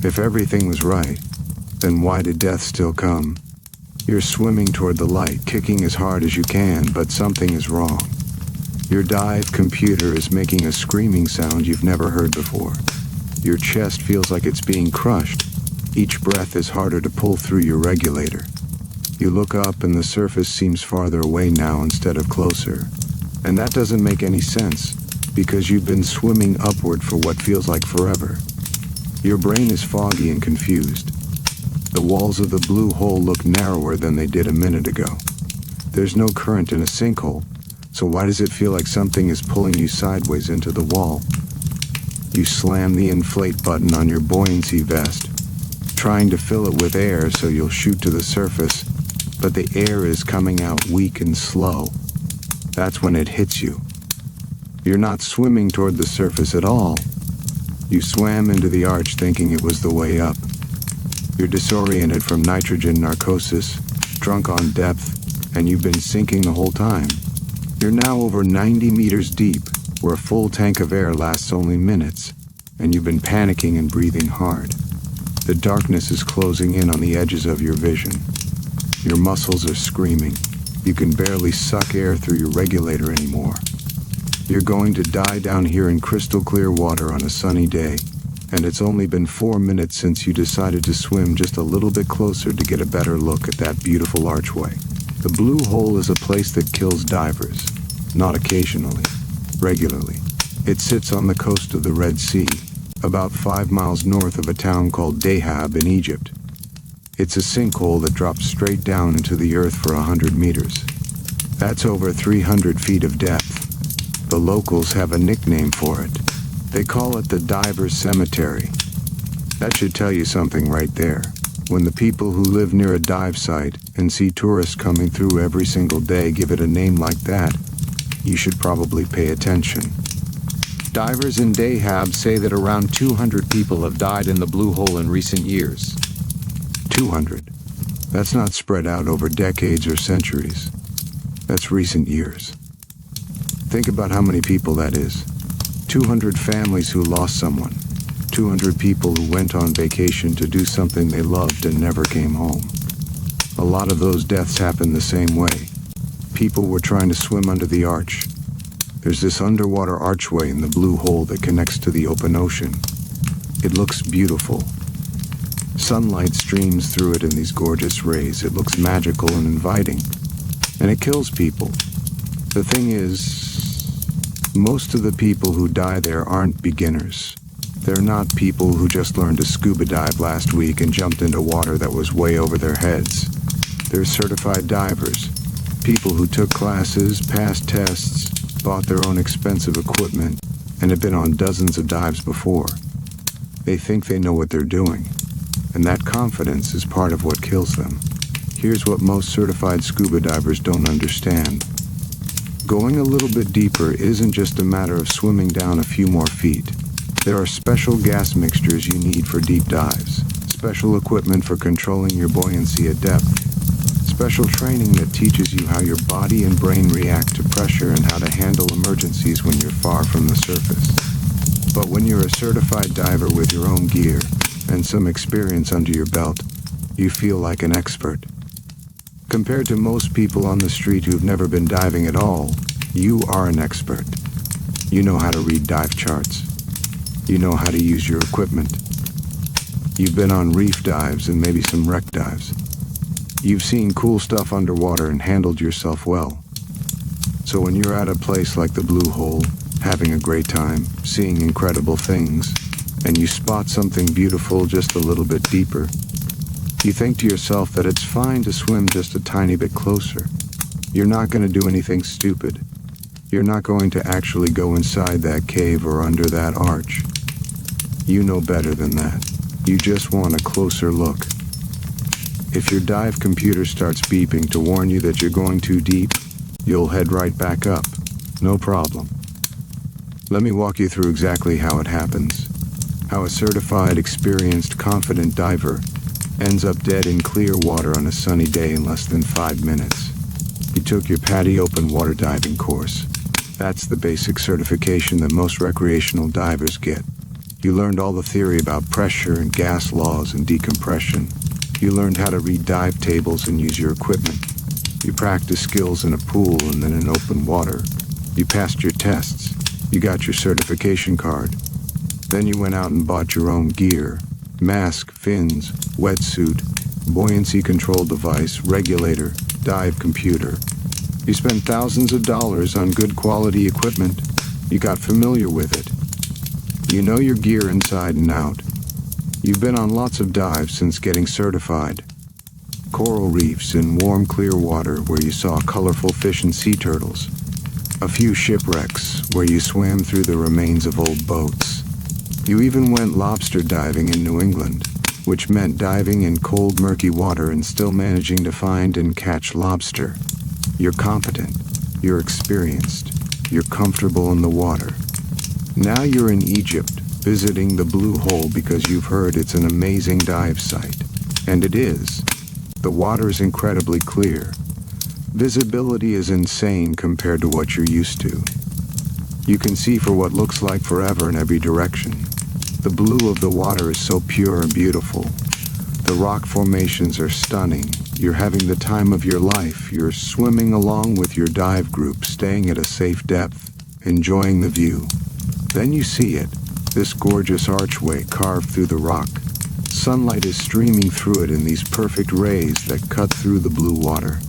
If everything was right, then why did death still come? You're swimming toward the light, kicking as hard as you can, but something is wrong. Your dive computer is making a screaming sound you've never heard before. Your chest feels like it's being crushed. Each breath is harder to pull through your regulator. You look up and the surface seems farther away now instead of closer. And that doesn't make any sense, because you've been swimming upward for what feels like forever. Your brain is foggy and confused. The walls of the blue hole look narrower than they did a minute ago. There's no current in a sinkhole, so why does it feel like something is pulling you sideways into the wall? You slam the inflate button on your buoyancy vest, trying to fill it with air so you'll shoot to the surface, but the air is coming out weak and slow. That's when it hits you. You're not swimming toward the surface at all. You swam into the arch thinking it was the way up. You're disoriented from nitrogen narcosis, drunk on depth, and you've been sinking the whole time. You're now over 90 meters deep, where a full tank of air lasts only minutes, and you've been panicking and breathing hard. The darkness is closing in on the edges of your vision. Your muscles are screaming. You can barely suck air through your regulator anymore. You're going to die down here in crystal clear water on a sunny day, and it's only been 4 minutes since you decided to swim just a little bit closer to get a better look at that beautiful archway. The blue hole is a place that kills divers, not occasionally, regularly. It sits on the coast of the Red Sea, about 5 miles north of a town called Dahab in Egypt. It's a sinkhole that drops straight down into the earth for 100 meters. That's over 300 feet of depth. The locals have a nickname for it. They call it the Diver's Cemetery. That should tell you something right there. When the people who live near a dive site and see tourists coming through every single day give it a name like that, you should probably pay attention. Divers in Dahab say that around 200 people have died in the blue hole in recent years. 200. That's not spread out over decades or centuries. That's recent years. Think about how many people that is. 200 families who lost someone. 200 people who went on vacation to do something they loved and never came home. A lot of those deaths happened the same way. People were trying to swim under the arch. There's this underwater archway in the blue hole that connects to the open ocean. It looks beautiful. Sunlight streams through it in these gorgeous rays. It looks magical and inviting. And it kills people. The thing is, most of the people who die there aren't beginners. They're not people who just learned to scuba dive last week and jumped into water that was way over their heads. They're certified divers. People who took classes, passed tests, bought their own expensive equipment, and have been on dozens of dives before. They think they know what they're doing, and that confidence is part of what kills them. Here's what most certified scuba divers don't understand. Going a little bit deeper isn't just a matter of swimming down a few more feet. There are special gas mixtures you need for deep dives, special equipment for controlling your buoyancy at depth, special training that teaches you how your body and brain react to pressure and how to handle emergencies when you're far from the surface. But when you're a certified diver with your own gear and some experience under your belt, you feel like an expert. Compared to most people on the street who've never been diving at all, you are an expert. You know how to read dive charts. You know how to use your equipment. You've been on reef dives and maybe some wreck dives. You've seen cool stuff underwater and handled yourself well. So when you're at a place like the Blue Hole, having a great time, seeing incredible things, and you spot something beautiful just a little bit deeper, you think to yourself that it's fine to swim just a tiny bit closer. You're not going to do anything stupid. You're not going to actually go inside that cave or under that arch. You know better than that. You just want a closer look. If your dive computer starts beeping to warn you that you're going too deep, you'll head right back up. No problem. Let me walk you through exactly how it happens. How a certified, experienced, confident diver ends up dead in clear water on a sunny day in less than 5 minutes. You took your PADI open water diving course. That's the basic certification that most recreational divers get. You learned all the theory about pressure and gas laws and decompression. You learned how to read dive tables and use your equipment. You practiced skills in a pool and then in open water. You passed your tests. You got your certification card. Then you went out and bought your own gear. Mask, fins, wetsuit, buoyancy control device, regulator, dive computer. You spent thousands of dollars on good quality equipment. You got familiar with it. You know your gear inside and out. You've been on lots of dives since getting certified. Coral reefs in warm, clear water where you saw colorful fish and sea turtles. A few shipwrecks where you swam through the remains of old boats. You even went lobster diving in New England, which meant diving in cold, murky water and still managing to find and catch lobster. You're competent. You're experienced. You're comfortable in the water. Now you're in Egypt, visiting the Blue Hole because you've heard it's an amazing dive site. And it is. The water is incredibly clear. Visibility is insane compared to what you're used to. You can see for what looks like forever in every direction. The blue of the water is so pure and beautiful. The rock formations are stunning. You're having the time of your life. You're swimming along with your dive group, staying at a safe depth, enjoying the view. Then you see it, this gorgeous archway carved through the rock. Sunlight is streaming through it in these perfect rays that cut through the blue water.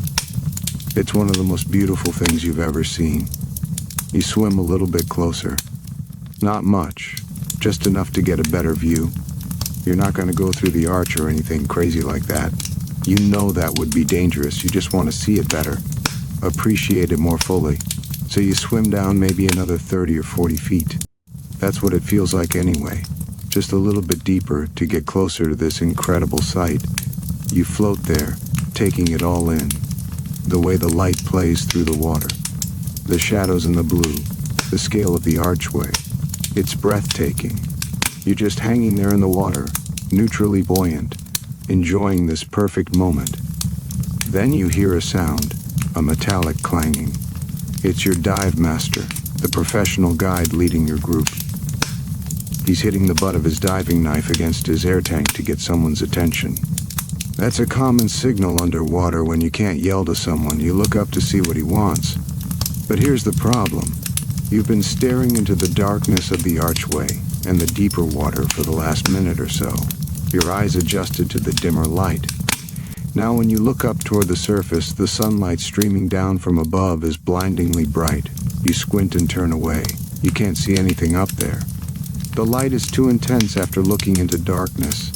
It's one of the most beautiful things you've ever seen. You swim a little bit closer. Not much, just enough to get a better view. You're not going to go through the arch or anything crazy like that. You know that would be dangerous. You just want to see it better, appreciate it more fully. So you swim down maybe another 30 or 40 feet. That's what it feels like anyway. Just a little bit deeper to get closer to this incredible sight. You float there, taking it all in. The way the light plays through the water. The shadows in the blue. The scale of the archway. It's breathtaking. You're just hanging there in the water, neutrally buoyant, enjoying this perfect moment. Then you hear a sound, a metallic clanging. It's your dive master, the professional guide leading your group. He's hitting the butt of his diving knife against his air tank to get someone's attention. That's a common signal underwater when you can't yell to someone. You look up to see what he wants. But here's the problem. You've been staring into the darkness of the archway and the deeper water for the last minute or so. Your eyes adjusted to the dimmer light. Now when you look up toward the surface, the sunlight streaming down from above is blindingly bright. You squint and turn away. You can't see anything up there. The light is too intense after looking into darkness.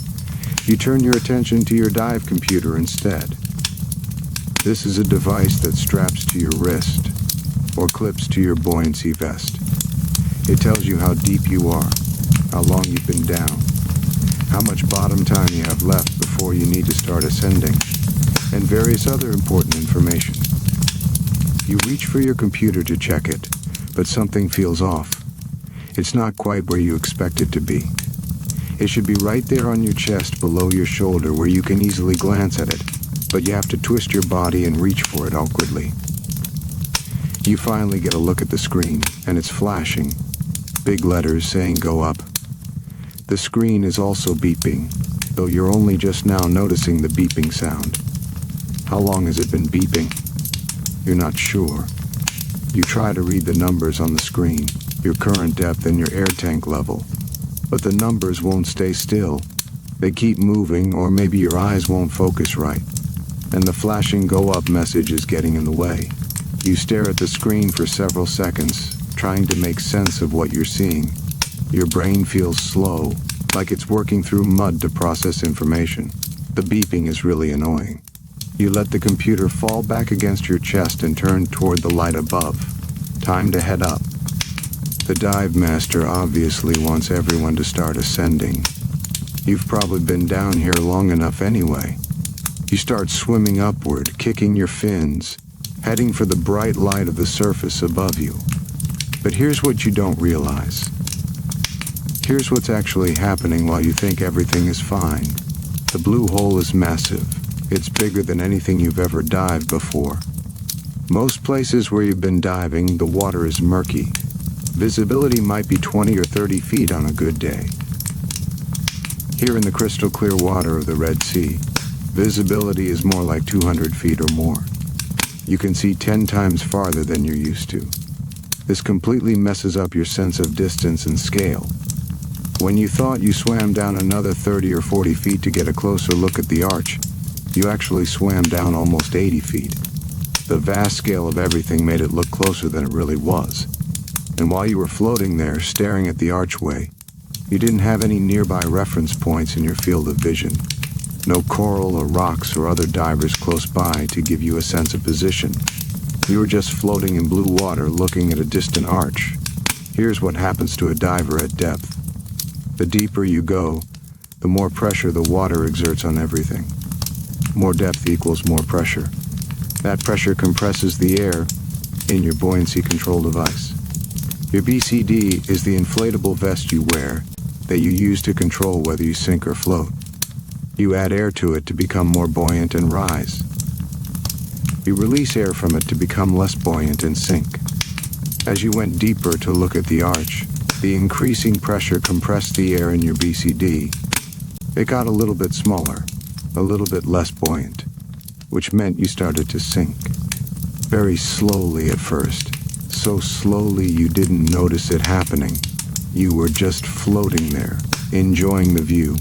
You turn your attention to your dive computer instead. This is a device that straps to your wrist or clips to your buoyancy vest. It tells you how deep you are, how long you've been down, how much bottom time you have left before you need to start ascending, and various other important information. You reach for your computer to check it, but something feels off. It's not quite where you expect it to be. It should be right there on your chest below your shoulder where you can easily glance at it, but you have to twist your body and reach for it awkwardly. You finally get a look at the screen, and it's flashing. Big letters saying go up. The screen is also beeping, though you're only just now noticing the beeping sound. How long has it been beeping? You're not sure. You try to read the numbers on the screen, your current depth and your air tank level. But the numbers won't stay still. They keep moving, or maybe your eyes won't focus right. And the flashing go up message is getting in the way. You stare at the screen for several seconds, trying to make sense of what you're seeing. Your brain feels slow, like it's working through mud to process information. The beeping is really annoying. You let the computer fall back against your chest and turn toward the light above. Time to head up. The dive master obviously wants everyone to start ascending. You've probably been down here long enough anyway. You start swimming upward, kicking your fins, heading for the bright light of the surface above you. But here's what you don't realize. Here's what's actually happening while you think everything is fine. The blue hole is massive. It's bigger than anything you've ever dived before. Most places where you've been diving, the water is murky. Visibility might be 20 or 30 feet on a good day. Here in the crystal clear water of the Red Sea, visibility is more like 200 feet or more. You can see 10 times farther than you're used to. This completely messes up your sense of distance and scale. When you thought you swam down another 30 or 40 feet to get a closer look at the arch, you actually swam down almost 80 feet. The vast scale of everything made it look closer than it really was. And while you were floating there, staring at the archway, you didn't have any nearby reference points in your field of vision. No coral or rocks or other divers close by to give you a sense of position. You were just floating in blue water looking at a distant arch. Here's what happens to a diver at depth. The deeper you go, the more pressure the water exerts on everything. More depth equals more pressure. That pressure compresses the air in your buoyancy control device. Your BCD is the inflatable vest you wear that you use to control whether you sink or float. You add air to it to become more buoyant and rise. You release air from it to become less buoyant and sink. As you went deeper to look at the arch, the increasing pressure compressed the air in your BCD. It got a little bit smaller, a little bit less buoyant, which meant you started to sink. Very slowly at first, so slowly you didn't notice it happening. You were just floating there, enjoying the view,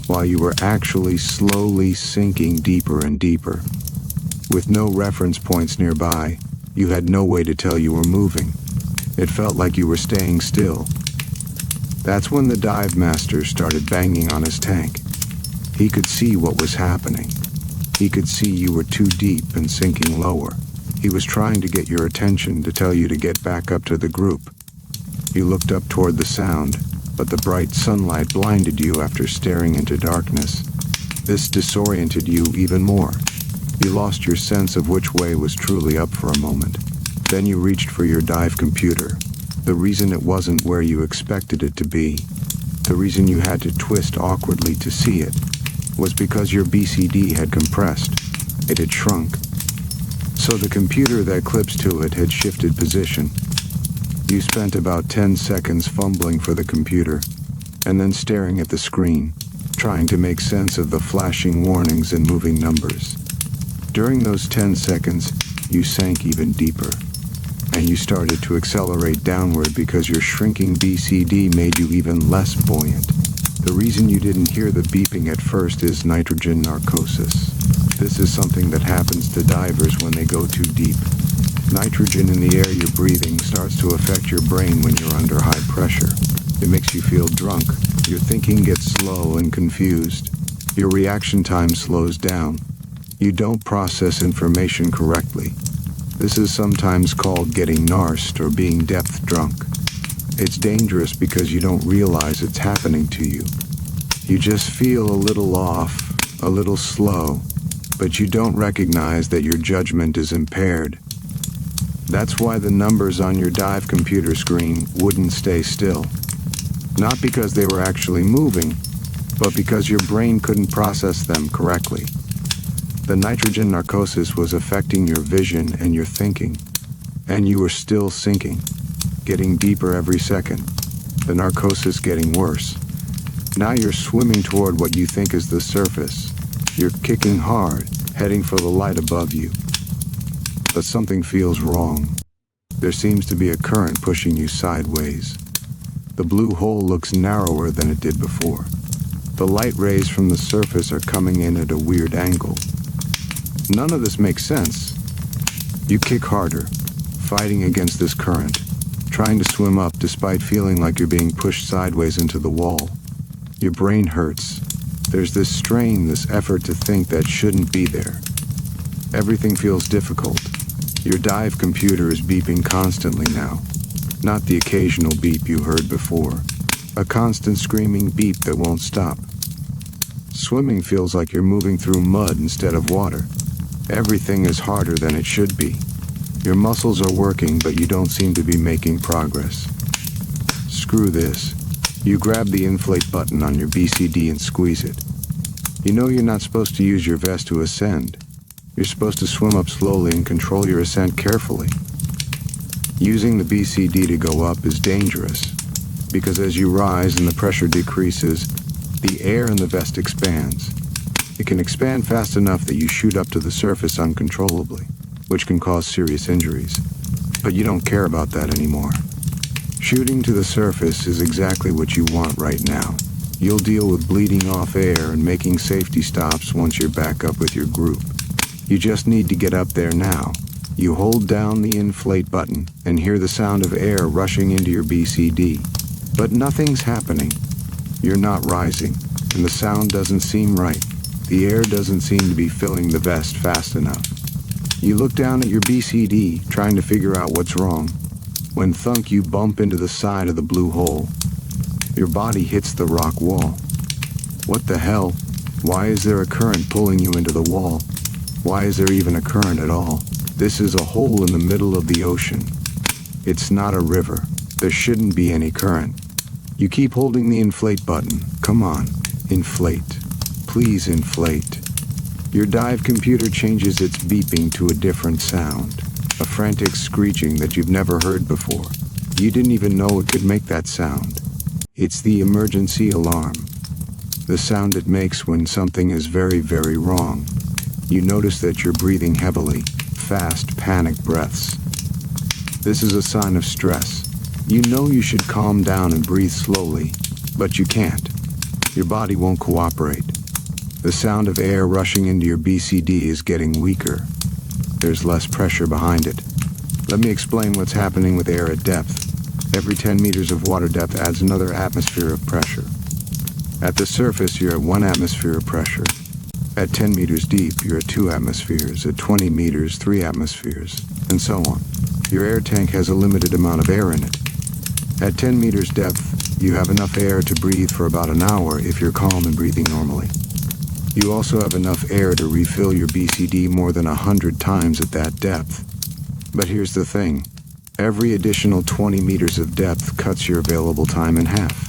while you were actually slowly sinking deeper and deeper. With no reference points nearby, you had no way to tell you were moving. It felt like you were staying still. That's when the dive master started banging on his tank. He could see what was happening. He could see you were too deep and sinking lower. He was trying to get your attention to tell you to get back up to the group. You looked up toward the sound, but the bright sunlight blinded you after staring into darkness. This disoriented you even more. You lost your sense of which way was truly up for a moment. Then you reached for your dive computer. The reason it wasn't where you expected it to be, the reason you had to twist awkwardly to see it, was because your BCD had compressed. It had shrunk. So the computer that clips to it had shifted position. You spent about 10 seconds fumbling for the computer, and then staring at the screen, trying to make sense of the flashing warnings and moving numbers. During those 10 seconds, you sank even deeper, and you started to accelerate downward because your shrinking BCD made you even less buoyant. The reason you didn't hear the beeping at first is nitrogen narcosis. This is something that happens to divers when they go too deep. Nitrogen in the air you're breathing starts to affect your brain when you're under high pressure. It makes you feel drunk. Your thinking gets slow and confused. Your reaction time slows down. You don't process information correctly. This is sometimes called getting narsed or being depth drunk. It's dangerous because you don't realize it's happening to you. You just feel a little off, a little slow, but you don't recognize that your judgment is impaired. That's why the numbers on your dive computer screen wouldn't stay still. Not because they were actually moving, but because your brain couldn't process them correctly. The nitrogen narcosis was affecting your vision and your thinking, and you were still sinking, getting deeper every second, the narcosis getting worse. Now you're swimming toward what you think is the surface. You're kicking hard, heading for the light above you. But something feels wrong. There seems to be a current pushing you sideways. The blue hole looks narrower than it did before. The light rays from the surface are coming in at a weird angle. None of this makes sense. You kick harder, fighting against this current, trying to swim up despite feeling like you're being pushed sideways into the wall. Your brain hurts. There's this strain, this effort to think that shouldn't be there. Everything feels difficult. Your dive computer is beeping constantly now. Not the occasional beep you heard before. A constant screaming beep that won't stop. Swimming feels like you're moving through mud instead of water. Everything is harder than it should be. Your muscles are working, but you don't seem to be making progress. Screw this. You grab the inflate button on your BCD and squeeze it. You know you're not supposed to use your vest to ascend. You're supposed to swim up slowly and control your ascent carefully. Using the BCD to go up is dangerous, because as you rise and the pressure decreases, The air in the vest expands. It can expand fast enough that you shoot up to the surface uncontrollably, which can cause serious injuries. But you don't care about that anymore. Shooting to the surface is exactly what you want right now. You'll deal with bleeding off air and making safety stops once you're back up with your group. You just need to get up there now. You hold down the inflate button and hear the sound of air rushing into your BCD. But nothing's happening. You're not rising, and the sound doesn't seem right. The air doesn't seem to be filling the vest fast enough. You look down at your BCD, trying to figure out what's wrong. When thunk, you bump into the side of the blue hole. Your body hits the rock wall. What the hell? Why is there a current pulling you into the wall? Why is there even a current at all? This is a hole in the middle of the ocean. It's not a river. There shouldn't be any current. You keep holding the inflate button. Come on, inflate. Please inflate. Your dive computer changes its beeping to a different sound, a frantic screeching that you've never heard before. You didn't even know it could make that sound. It's the emergency alarm, the sound it makes when something is very, very wrong. You notice that you're breathing heavily, fast, panic breaths. This is a sign of stress. You know you should calm down and breathe slowly, but you can't. Your body won't cooperate. The sound of air rushing into your BCD is getting weaker. There's less pressure behind it. Let me explain what's happening with air at depth. Every 10 meters of water depth adds another atmosphere of pressure. At the surface, you're at 1 atmosphere of pressure. At 10 meters deep, you're at 2 atmospheres. At 20 meters, 3 atmospheres, and so on. Your air tank has a limited amount of air in it. At 10 meters depth, you have enough air to breathe for about an hour if you're calm and breathing normally. You also have enough air to refill your BCD more than 100 times at that depth. But here's the thing. Every additional 20 meters of depth cuts your available time in half.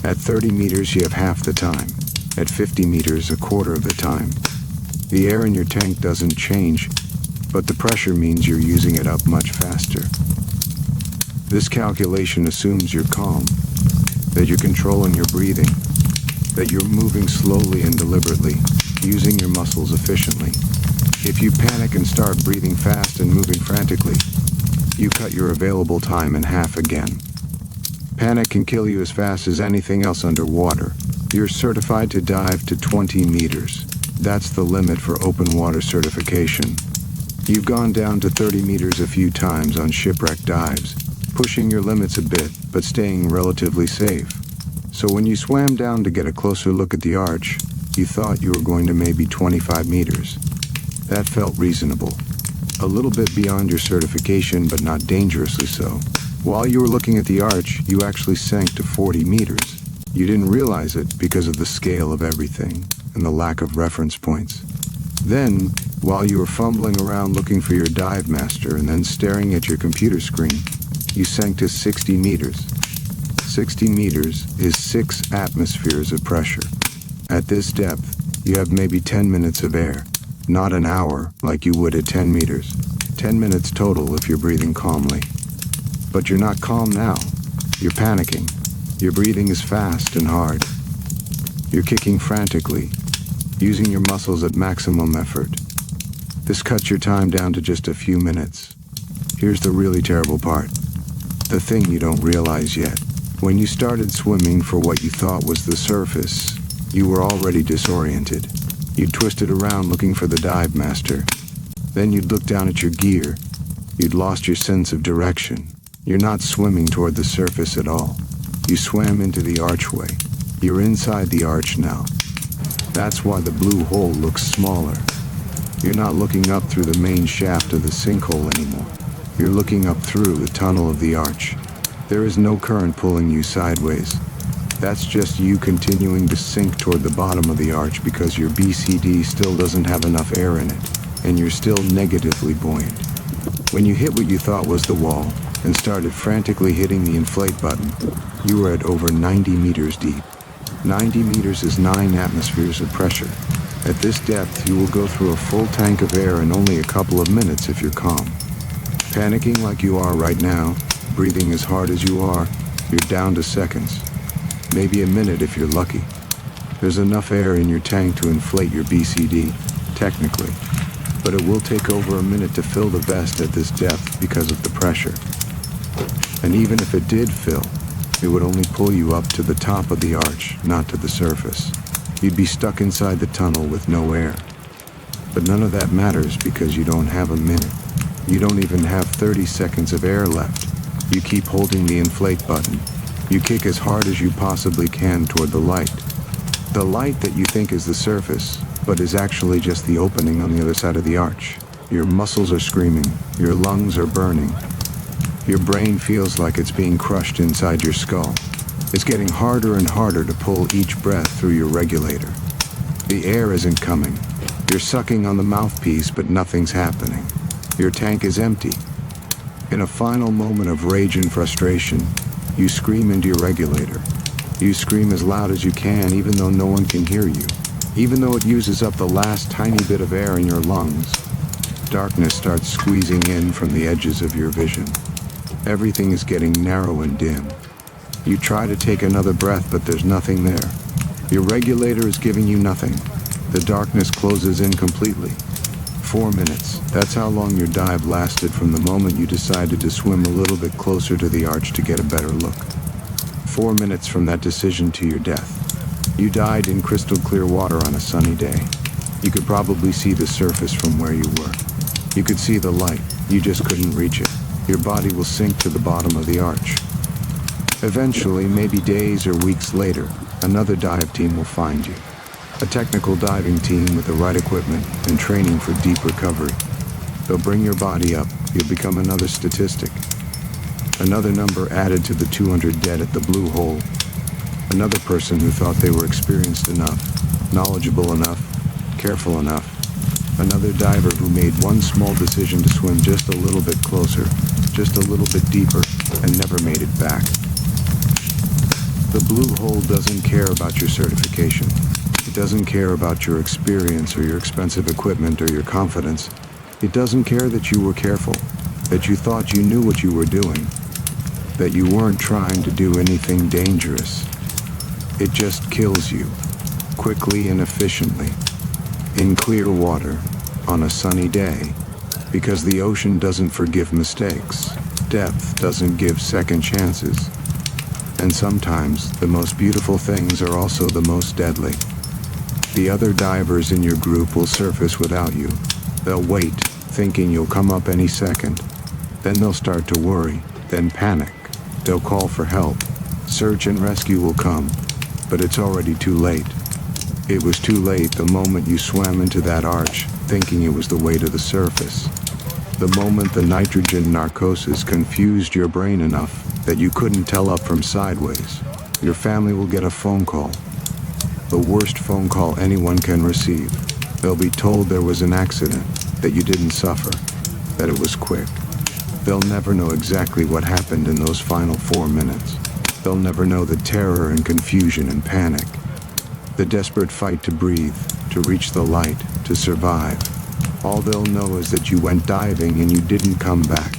At 30 meters, you have half the time. At 50 meters, a quarter of the time. The air in your tank doesn't change, but the pressure means you're using it up much faster. This calculation assumes you're calm, that you're controlling your breathing, that you're moving slowly and deliberately, using your muscles efficiently. If you panic and start breathing fast and moving frantically, you cut your available time in half again. Panic can kill you as fast as anything else underwater. You're certified to dive to 20 meters. That's the limit for open water certification. You've gone down to 30 meters a few times on shipwreck dives, pushing your limits a bit, but staying relatively safe. So when you swam down to get a closer look at the arch, you thought you were going to maybe 25 meters. That felt reasonable. A little bit beyond your certification, but not dangerously so. While you were looking at the arch, you actually sank to 40 meters. You didn't realize it because of the scale of everything and the lack of reference points. Then, while you were fumbling around looking for your dive master and then staring at your computer screen, you sank to 60 meters. 60 meters is 6 atmospheres of pressure. At this depth, you have maybe 10 minutes of air, not an hour like you would at 10 meters. 10 minutes total if you're breathing calmly. But you're not calm now. You're panicking. Your breathing is fast and hard. You're kicking frantically, using your muscles at maximum effort. This cuts your time down to just a few minutes. Here's the really terrible part. The thing you don't realize yet. When you started swimming for what you thought was the surface, you were already disoriented. You'd twisted around looking for the dive master. Then you'd look down at your gear. You'd lost your sense of direction. You're not swimming toward the surface at all. You swam into the archway. You're inside the arch now. That's why the blue hole looks smaller. You're not looking up through the main shaft of the sinkhole anymore. You're looking up through the tunnel of the arch. There is no current pulling you sideways. That's just you continuing to sink toward the bottom of the arch because your BCD still doesn't have enough air in it, and you're still negatively buoyant. When you hit what you thought was the wall and started frantically hitting the inflate button, you were at over 90 meters deep. 90 meters is 9 atmospheres of pressure. At this depth, you will go through a full tank of air in only a couple of minutes if you're calm. Panicking like you are right now, breathing as hard as you are, you're down to seconds. Maybe a minute if you're lucky. There's enough air in your tank to inflate your BCD, technically, but it will take over a minute to fill the vest at this depth because of the pressure. And even if it did fill, it would only pull you up to the top of the arch, not to the surface. You'd be stuck inside the tunnel with no air. But none of that matters because you don't have a minute. You don't even have 30 seconds of air left. You keep holding the inflate button. You kick as hard as you possibly can toward the light. The light that you think is the surface, but is actually just the opening on the other side of the arch. Your muscles are screaming. Your lungs are burning. Your brain feels like it's being crushed inside your skull. It's getting harder and harder to pull each breath through your regulator. The air isn't coming. You're sucking on the mouthpiece, but nothing's happening. Your tank is empty. In a final moment of rage and frustration, you scream into your regulator. You scream as loud as you can, even though no one can hear you. Even though it uses up the last tiny bit of air in your lungs, darkness starts squeezing in from the edges of your vision. Everything is getting narrow and dim. You try to take another breath, but there's nothing there. Your regulator is giving you nothing. The darkness closes in completely. 4 minutes. That's how long your dive lasted from the moment you decided to swim a little bit closer to the arch to get a better look. 4 minutes from that decision to your death. You died in crystal clear water on a sunny day. You could probably see the surface from where you were. You could see the light. You just couldn't reach it. Your body will sink to the bottom of the arch. Eventually, maybe days or weeks later, another dive team will find you. A technical diving team with the right equipment and training for deep recovery. They'll bring your body up. You'll become another statistic. Another number added to the 200 dead at the blue hole. Another person who thought they were experienced enough, knowledgeable enough, careful enough. Another diver who made one small decision to swim just a little bit closer, just a little bit deeper, and never made it back. The blue hole doesn't care about your certification. It doesn't care about your experience or your expensive equipment or your confidence. It doesn't care that you were careful, that you thought you knew what you were doing, that you weren't trying to do anything dangerous. It just kills you, quickly and efficiently, in clear water, on a sunny day, because the ocean doesn't forgive mistakes. Depth doesn't give second chances. And sometimes the most beautiful things are also the most deadly. The other divers in your group will surface without you. They'll wait, thinking you'll come up any second. Then they'll start to worry, then panic. They'll call for help. Search and rescue will come, but it's already too late. It was too late the moment you swam into that arch, thinking it was the way to the surface. The moment the nitrogen narcosis confused your brain enough that you couldn't tell up from sideways. Your family will get a phone call. The worst phone call anyone can receive. They'll be told there was an accident, that you didn't suffer, that it was quick. They'll never know exactly what happened in those final 4 minutes. They'll never know the terror and confusion and panic. The desperate fight to breathe, to reach the light, to survive. All they'll know is that you went diving and you didn't come back.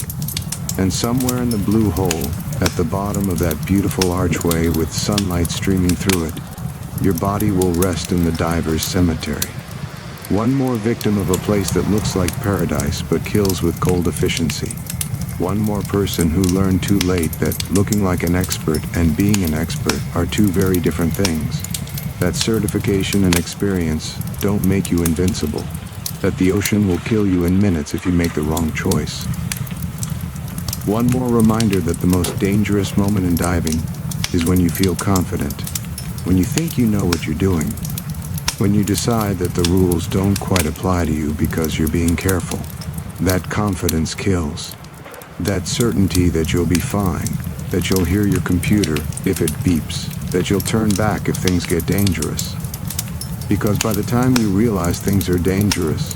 And somewhere in the blue hole, at the bottom of that beautiful archway with sunlight streaming through it, your body will rest in the diver's cemetery. One more victim of a place that looks like paradise but kills with cold efficiency. One more person who learned too late that looking like an expert and being an expert are two very different things. That certification and experience don't make you invincible. That the ocean will kill you in minutes if you make the wrong choice. One more reminder that the most dangerous moment in diving is when you feel confident, when you think you know what you're doing, when you decide that the rules don't quite apply to you because you're being careful. That confidence kills. That certainty that you'll be fine, that you'll hear your computer if it beeps, that you'll turn back if things get dangerous. Because by the time you realize things are dangerous,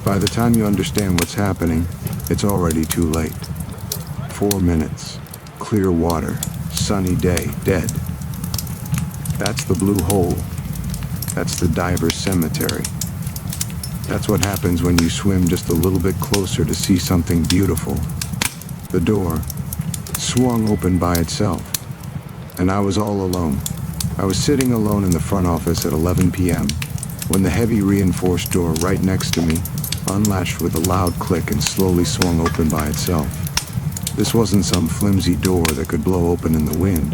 by the time you understand what's happening, it's already too late. 4 minutes, clear water, sunny day, dead. That's the blue hole. That's the diver's cemetery. That's what happens when you swim just a little bit closer to see something beautiful. The door swung open by itself, and I was all alone. I was sitting alone in the front office at 11 p.m. when the heavy reinforced door right next to me unlatched with a loud click and slowly swung open by itself. This wasn't some flimsy door that could blow open in the wind.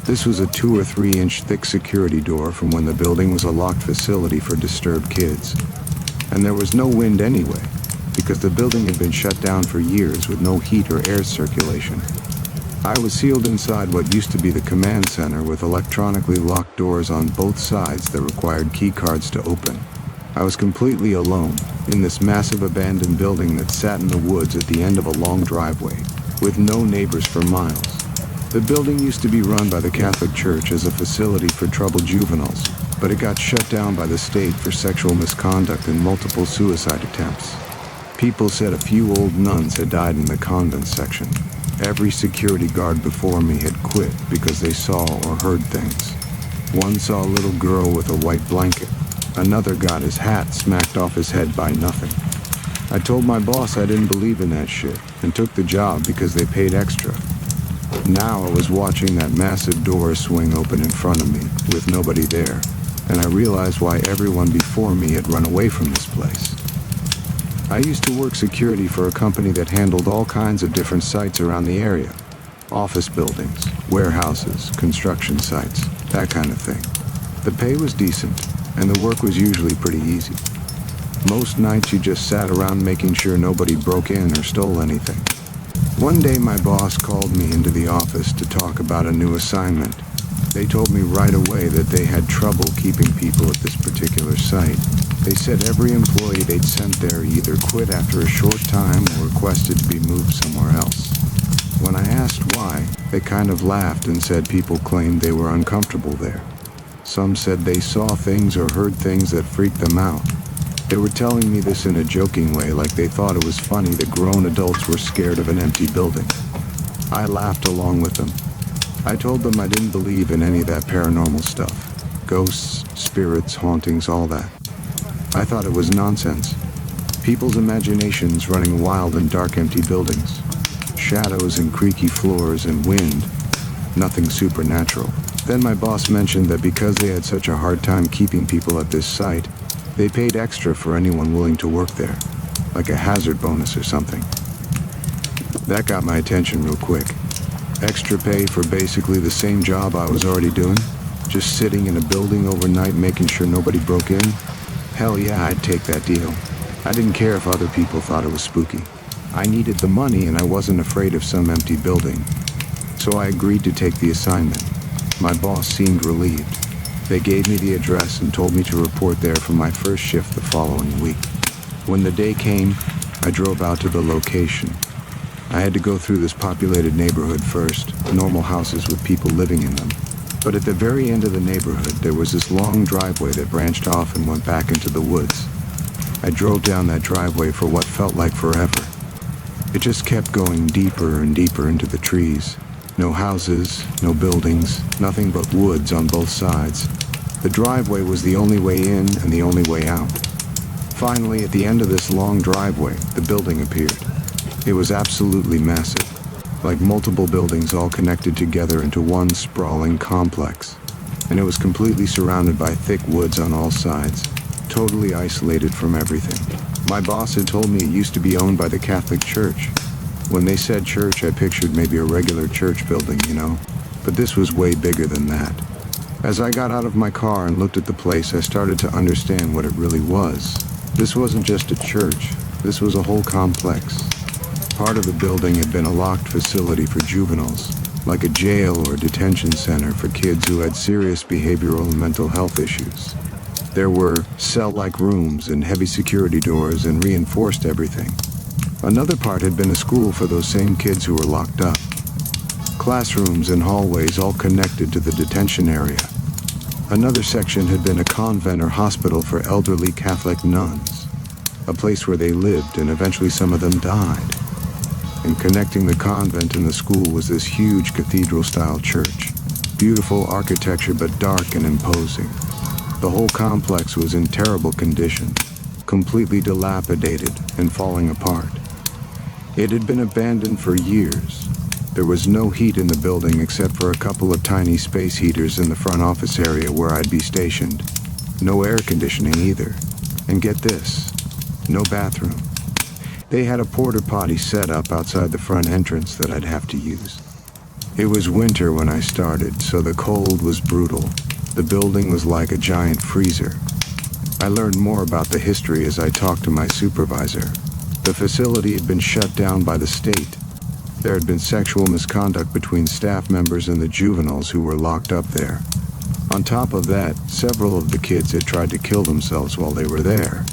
This was a 2 or 3 inch thick security door from when the building was a locked facility for disturbed kids. And there was no wind anyway, because the building had been shut down for years with no heat or air circulation. I was sealed inside what used to be the command center with electronically locked doors on both sides that required key cards to open. I was completely alone in this massive abandoned building that sat in the woods at the end of a long driveway, with no neighbors for miles. The building used to be run by the Catholic Church as a facility for troubled juveniles, but it got shut down by the state for sexual misconduct and multiple suicide attempts. People said a few old nuns had died in the convent section. Every security guard before me had quit because they saw or heard things. One saw a little girl with a white blanket. Another got his hat smacked off his head by nothing. I told my boss I didn't believe in that shit and took the job because they paid extra. Now I was watching that massive door swing open in front of me with nobody there, and I realized why everyone before me had run away from this place. I used to work security for a company that handled all kinds of different sites around the area. Office buildings, warehouses, construction sites, that kind of thing. The pay was decent, and the work was usually pretty easy. Most nights you just sat around making sure nobody broke in or stole anything. One day my boss called me into the office to talk about a new assignment. They told me right away that they had trouble keeping people at this particular site. They said every employee they'd sent there either quit after a short time or requested to be moved somewhere else. When I asked why, they kind of laughed and said people claimed they were uncomfortable there. Some said they saw things or heard things that freaked them out. They were telling me this in a joking way, like they thought it was funny that grown adults were scared of an empty building. I laughed along with them. I told them I didn't believe in any of that paranormal stuff. Ghosts, spirits, hauntings, all that. I thought it was nonsense. People's imaginations running wild in dark empty buildings. Shadows and creaky floors and wind. Nothing supernatural. Then my boss mentioned that because they had such a hard time keeping people at this site, they paid extra for anyone willing to work there, like a hazard bonus or something. That got my attention real quick. Extra pay for basically the same job I was already doing, just sitting in a building overnight making sure nobody broke in. Hell yeah, I'd take that deal. I didn't care if other people thought it was spooky. I needed the money and I wasn't afraid of some empty building. So I agreed to take the assignment. My boss seemed relieved. They gave me the address and told me to report there for my first shift the following week. When the day came, I drove out to the location. I had to go through this populated neighborhood first, normal houses with people living in them. But at the very end of the neighborhood, there was this long driveway that branched off and went back into the woods. I drove down that driveway for what felt like forever. It just kept going deeper and deeper into the trees. No houses, no buildings, nothing but woods on both sides. The driveway was the only way in and the only way out. Finally, at the end of this long driveway, the building appeared. It was absolutely massive, like multiple buildings all connected together into one sprawling complex. And it was completely surrounded by thick woods on all sides, totally isolated from everything. My boss had told me it used to be owned by the Catholic Church. When they said church, I pictured maybe a regular church building, you know, but this was way bigger than that. As I got out of my car and looked at the place, I started to understand what it really was. This wasn't just a church, this was a whole complex. Part of the building had been a locked facility for juveniles, like a jail or detention center for kids who had serious behavioral and mental health issues. There were cell-like rooms and heavy security doors and reinforced everything. Another part had been a school for those same kids who were locked up. Classrooms and hallways all connected to the detention area. Another section had been a convent or hospital for elderly Catholic nuns, a place where they lived and eventually some of them died. And connecting the convent and the school was this huge cathedral-style church. Beautiful architecture but dark and imposing. The whole complex was in terrible condition, completely dilapidated and falling apart. It had been abandoned for years, There was no heat in the building except for a couple of tiny space heaters in the front office area where I'd be stationed. No air conditioning either. And get this, no bathroom. They had a porta potty set up outside the front entrance that I'd have to use. It was winter when I started, so the cold was brutal. The building was like a giant freezer. I learned more about the history as I talked to my supervisor. The facility had been shut down by the state. There had been sexual misconduct between staff members and the juveniles who were locked up there. On top of that, several of the kids had tried to kill themselves while they were there.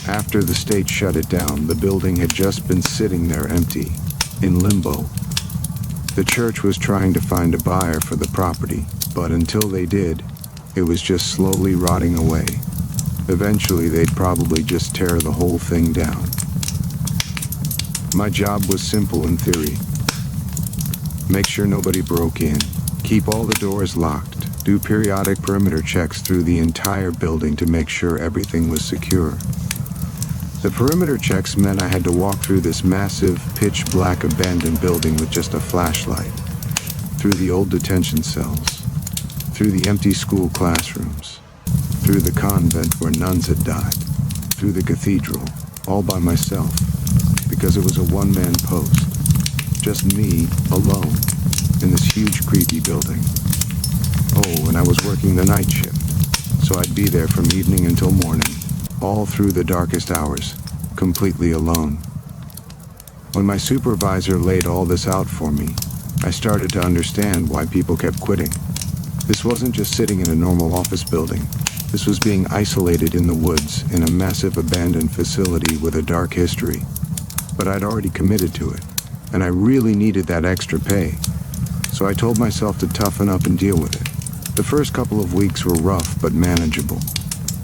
After the state shut it down, the building had just been sitting there empty, in limbo. The church was trying to find a buyer for the property, but until they did, it was just slowly rotting away. Eventually, they'd probably just tear the whole thing down. My job was simple in theory. Make sure nobody broke in, keep all the doors locked, do periodic perimeter checks through the entire building to make sure everything was secure. The perimeter checks meant I had to walk through this massive, pitch-black abandoned building with just a flashlight, through the old detention cells, through the empty school classrooms, through the convent where nuns had died, through the cathedral, all by myself, because it was a one-man post, just me, alone, in this huge, creepy building. Oh, and I was working the night shift, so I'd be there from evening until morning, all through the darkest hours, completely alone. When my supervisor laid all this out for me, I started to understand why people kept quitting. This wasn't just sitting in a normal office building. This was being isolated in the woods in a massive abandoned facility with a dark history. But I'd already committed to it, and I really needed that extra pay. So I told myself to toughen up and deal with it. The first couple of weeks were rough but manageable.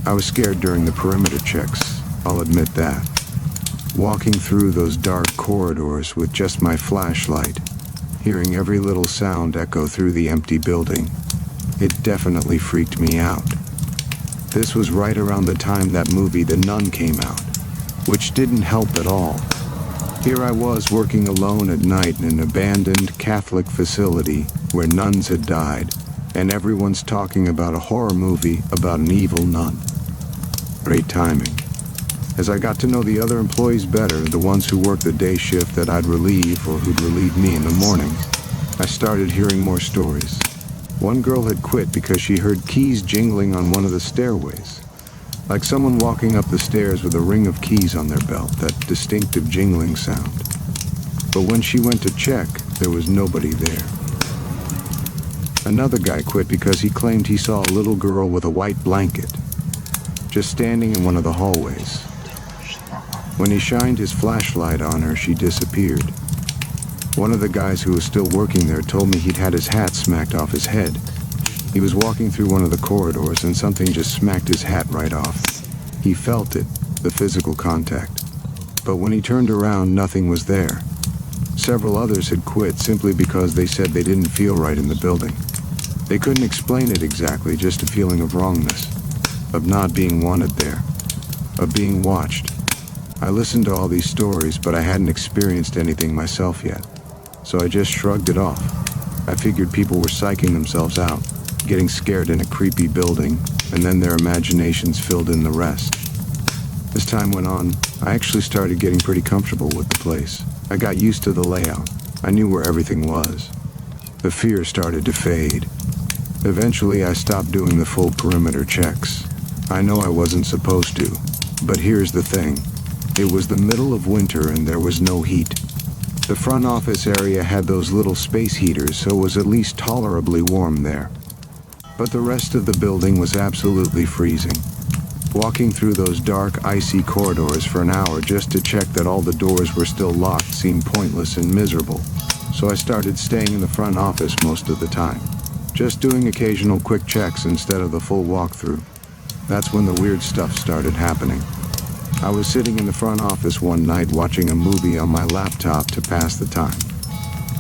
I was scared during the perimeter checks, I'll admit that. Walking through those dark corridors with just my flashlight, hearing every little sound echo through the empty building, it definitely freaked me out. This was right around the time that movie The Nun came out, which didn't help at all. Here I was working alone at night in an abandoned Catholic facility where nuns had died, and everyone's talking about a horror movie about an evil nun. Great timing. As I got to know the other employees better, the ones who worked the day shift that I'd relieve or who'd relieve me in the morning, I started hearing more stories. One girl had quit because she heard keys jingling on one of the stairways, like someone walking up the stairs with a ring of keys on their belt, that distinctive jingling sound. But when she went to check, there was nobody there. Another guy quit because he claimed he saw a little girl with a white blanket, just standing in one of the hallways. When he shined his flashlight on her, she disappeared. One of the guys who was still working there told me he'd had his hat smacked off his head. He was walking through one of the corridors and something just smacked his hat right off. He felt it, the physical contact. But when he turned around, nothing was there. Several others had quit simply because they said they didn't feel right in the building. They couldn't explain it exactly, just a feeling of wrongness, of not being wanted there, of being watched. I listened to all these stories, but I hadn't experienced anything myself yet, so I just shrugged it off. I figured people were psyching themselves out, getting scared in a creepy building, and then their imaginations filled in the rest. As time went on, I actually started getting pretty comfortable with the place. I got used to the layout. I knew where everything was. The fear started to fade. Eventually, I stopped doing the full perimeter checks. I know I wasn't supposed to, but here's the thing. It was the middle of winter and there was no heat. The front office area had those little space heaters, so it was at least tolerably warm there. But the rest of the building was absolutely freezing. Walking through those dark, icy corridors for an hour just to check that all the doors were still locked seemed pointless and miserable, so I started staying in the front office most of the time, just doing occasional quick checks instead of the full walkthrough. That's when the weird stuff started happening. I was sitting in the front office one night watching a movie on my laptop to pass the time.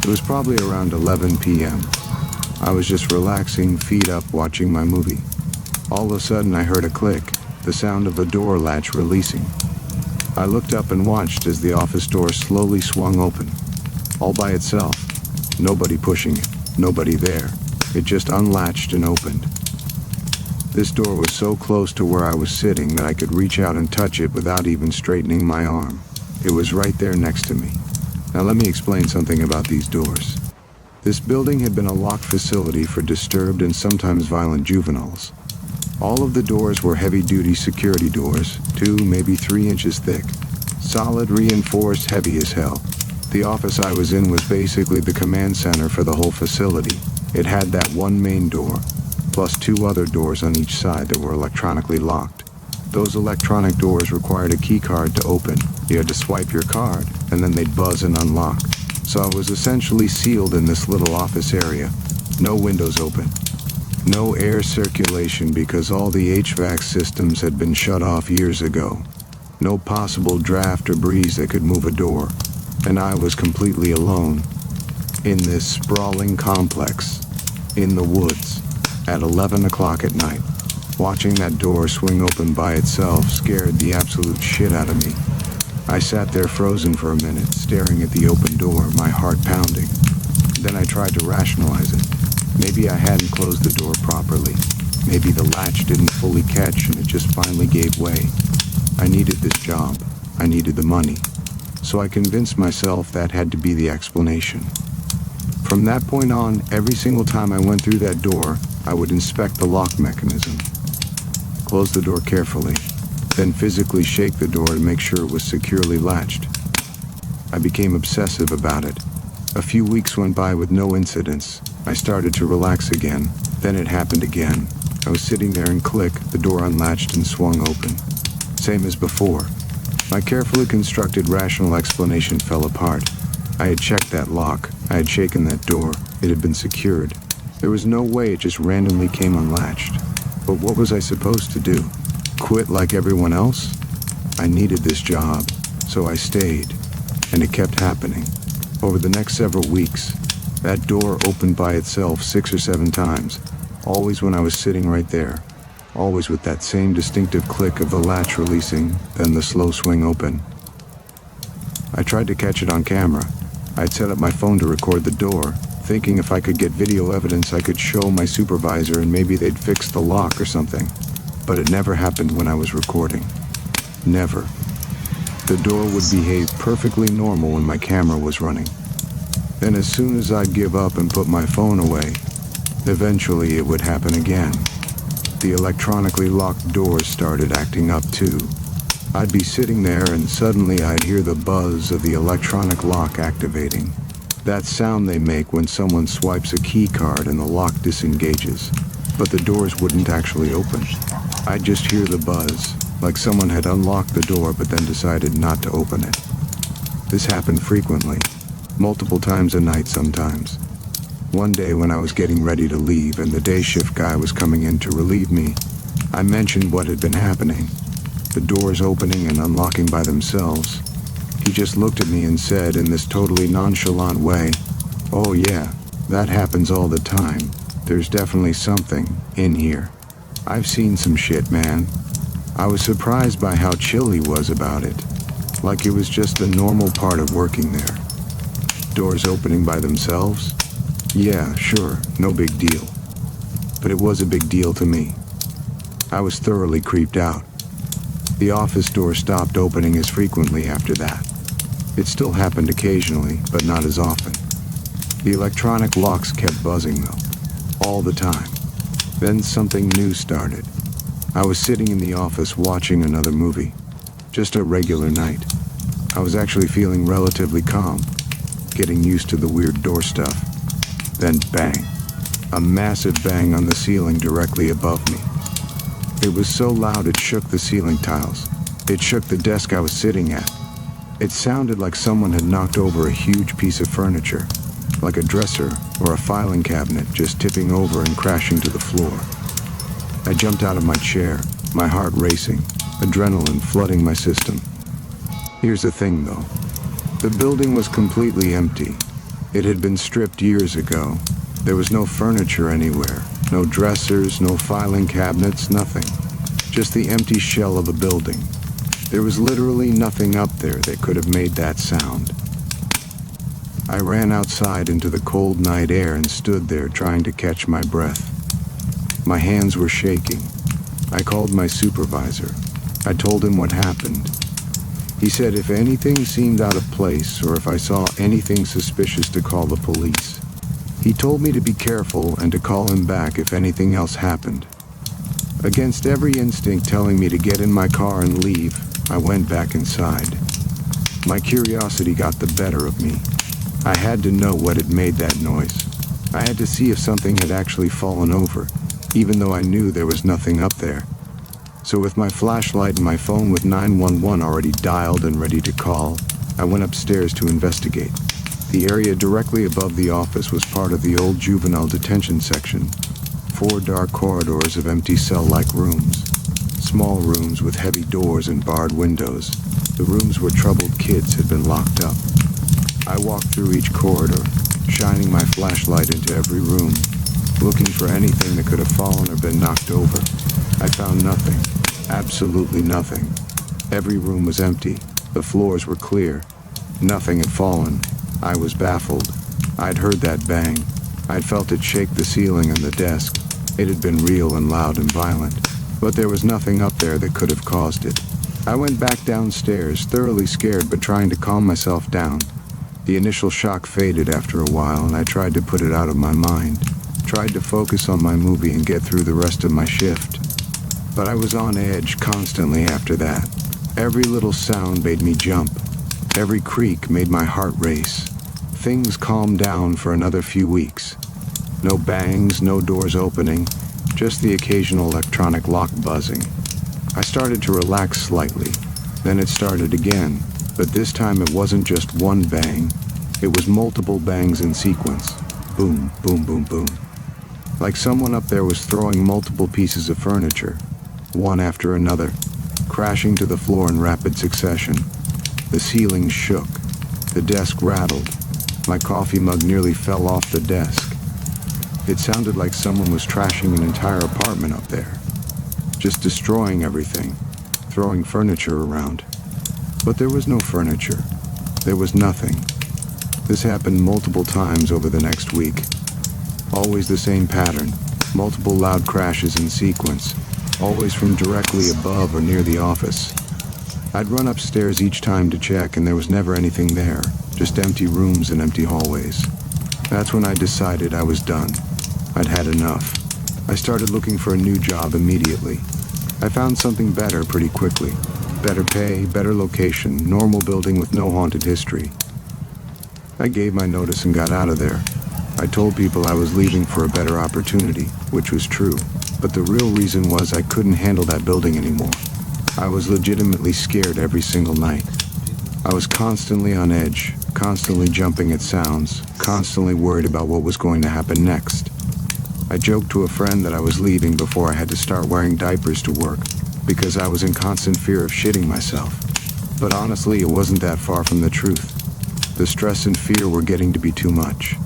It was probably around 11 p.m. I was just relaxing, feet up, watching my movie. All of a sudden I heard a click, the sound of a door latch releasing. I looked up and watched as the office door slowly swung open, all by itself. Nobody pushing it, nobody there. It just unlatched and opened. This door was so close to where I was sitting that I could reach out and touch it without even straightening my arm. It was right there next to me. Now let me explain something about these doors. This building had been a locked facility for disturbed and sometimes violent juveniles. All of the doors were heavy-duty security doors, 2, maybe 3 inches thick. Solid, reinforced, heavy as hell. The office I was in was basically the command center for the whole facility. It had that one main door, plus 2 other doors on each side that were electronically locked. Those electronic doors required a key card to open. You had to swipe your card, and then they'd buzz and unlock. So I was essentially sealed in this little office area. No windows open. No air circulation because all the HVAC systems had been shut off years ago. No possible draft or breeze that could move a door. And I was completely alone. In this sprawling complex. In the woods. At 11 o'clock at night. Watching that door swing open by itself scared the absolute shit out of me. I sat there frozen for a minute, staring at the open door, my heart pounding. Then I tried to rationalize it. Maybe I hadn't closed the door properly. Maybe the latch didn't fully catch and it just finally gave way. I needed this job. I needed the money. So I convinced myself that had to be the explanation. From that point on, every single time I went through that door, I would inspect the lock mechanism. Close the door carefully, then physically shake the door to make sure it was securely latched. I became obsessive about it. A few weeks went by with no incidents. I started to relax again. Then it happened again. I was sitting there and click, the door unlatched and swung open. Same as before. My carefully constructed rational explanation fell apart. I had checked that lock. I had shaken that door. It had been secured. There was no way it just randomly came unlatched. But what was I supposed to do? Quit like everyone else? I needed this job, so I stayed. And it kept happening. Over the next several weeks, that door opened by itself 6 or 7 times. Always when I was sitting right there. Always with that same distinctive click of the latch releasing, then the slow swing open. I tried to catch it on camera. I'd set up my phone to record the door, thinking if I could get video evidence I could show my supervisor and maybe they'd fix the lock or something. But it never happened when I was recording. Never. The door would behave perfectly normal when my camera was running. Then as soon as I'd give up and put my phone away, eventually it would happen again. The electronically locked doors started acting up too. I'd be sitting there and suddenly I'd hear the buzz of the electronic lock activating. That sound they make when someone swipes a key card and the lock disengages. But the doors wouldn't actually open. I'd just hear the buzz, like someone had unlocked the door but then decided not to open it. This happened frequently, multiple times a night sometimes. One day when I was getting ready to leave and the day shift guy was coming in to relieve me, I mentioned what had been happening. The doors opening and unlocking by themselves. He just looked at me and said in this totally nonchalant way, "Oh yeah, that happens all the time. There's definitely something in here. I've seen some shit, man." I was surprised by how chill he was about it. Like it was just a normal part of working there. Doors opening by themselves? Yeah, sure, no big deal. But it was a big deal to me. I was thoroughly creeped out. The office door stopped opening as frequently after that. It still happened occasionally, but not as often. The electronic locks kept buzzing though, all the time. Then something new started. I was sitting in the office watching another movie. Just a regular night. I was actually feeling relatively calm, getting used to the weird door stuff. Then bang. A massive bang on the ceiling directly above me. It was so loud it shook the ceiling tiles. It shook the desk I was sitting at. It sounded like someone had knocked over a huge piece of furniture, like a dresser or a filing cabinet just tipping over and crashing to the floor. I jumped out of my chair, my heart racing, adrenaline flooding my system. Here's the thing though. The building was completely empty. It had been stripped years ago. There was no furniture anywhere, no dressers, no filing cabinets, nothing. Just the empty shell of a building. There was literally nothing up there that could have made that sound. I ran outside into the cold night air and stood there trying to catch my breath. My hands were shaking. I called my supervisor. I told him what happened. He said if anything seemed out of place or if I saw anything suspicious to call the police. He told me to be careful and to call him back if anything else happened. Against every instinct telling me to get in my car and leave, I went back inside. My curiosity got the better of me. I had to know what had made that noise. I had to see if something had actually fallen over, even though I knew there was nothing up there. So with my flashlight and my phone with 911 already dialed and ready to call, I went upstairs to investigate. The area directly above the office was part of the old juvenile detention section. 4 dark corridors of empty cell-like rooms. Small rooms with heavy doors and barred windows. The rooms where troubled kids had been locked up. I walked through each corridor, shining my flashlight into every room, looking for anything that could have fallen or been knocked over. I found nothing. Absolutely nothing. Every room was empty. The floors were clear. Nothing had fallen. I was baffled. I'd heard that bang. I'd felt it shake the ceiling and the desk. It had been real and loud and violent. But there was nothing up there that could have caused it. I went back downstairs, thoroughly scared but trying to calm myself down. The initial shock faded after a while, and I tried to put it out of my mind. Tried to focus on my movie and get through the rest of my shift. But I was on edge constantly after that. Every little sound made me jump. Every creak made my heart race. Things calmed down for another few weeks. No bangs, no doors opening, just the occasional electronic lock buzzing. I started to relax slightly. Then it started again, but this time it wasn't just one bang. It was multiple bangs in sequence. Boom, boom, boom, boom. Like someone up there was throwing multiple pieces of furniture, one after another, crashing to the floor in rapid succession. The ceiling shook. The desk rattled. My coffee mug nearly fell off the desk. It sounded like someone was trashing an entire apartment up there. Just destroying everything, throwing furniture around. But there was no furniture. There was nothing. This happened multiple times over the next week. Always the same pattern, multiple loud crashes in sequence, always from directly above or near the office. I'd run upstairs each time to check, and there was never anything there, just empty rooms and empty hallways. That's when I decided I was done. I'd had enough. I started looking for a new job immediately. I found something better pretty quickly. Better pay, better location, normal building with no haunted history. I gave my notice and got out of there. I told people I was leaving for a better opportunity, which was true. But the real reason was I couldn't handle that building anymore. I was legitimately scared every single night. I was constantly on edge, constantly jumping at sounds, constantly worried about what was going to happen next. I joked to a friend that I was leaving before I had to start wearing diapers to work, because I was in constant fear of shitting myself. But honestly, it wasn't that far from the truth. The stress and fear were getting to be too much.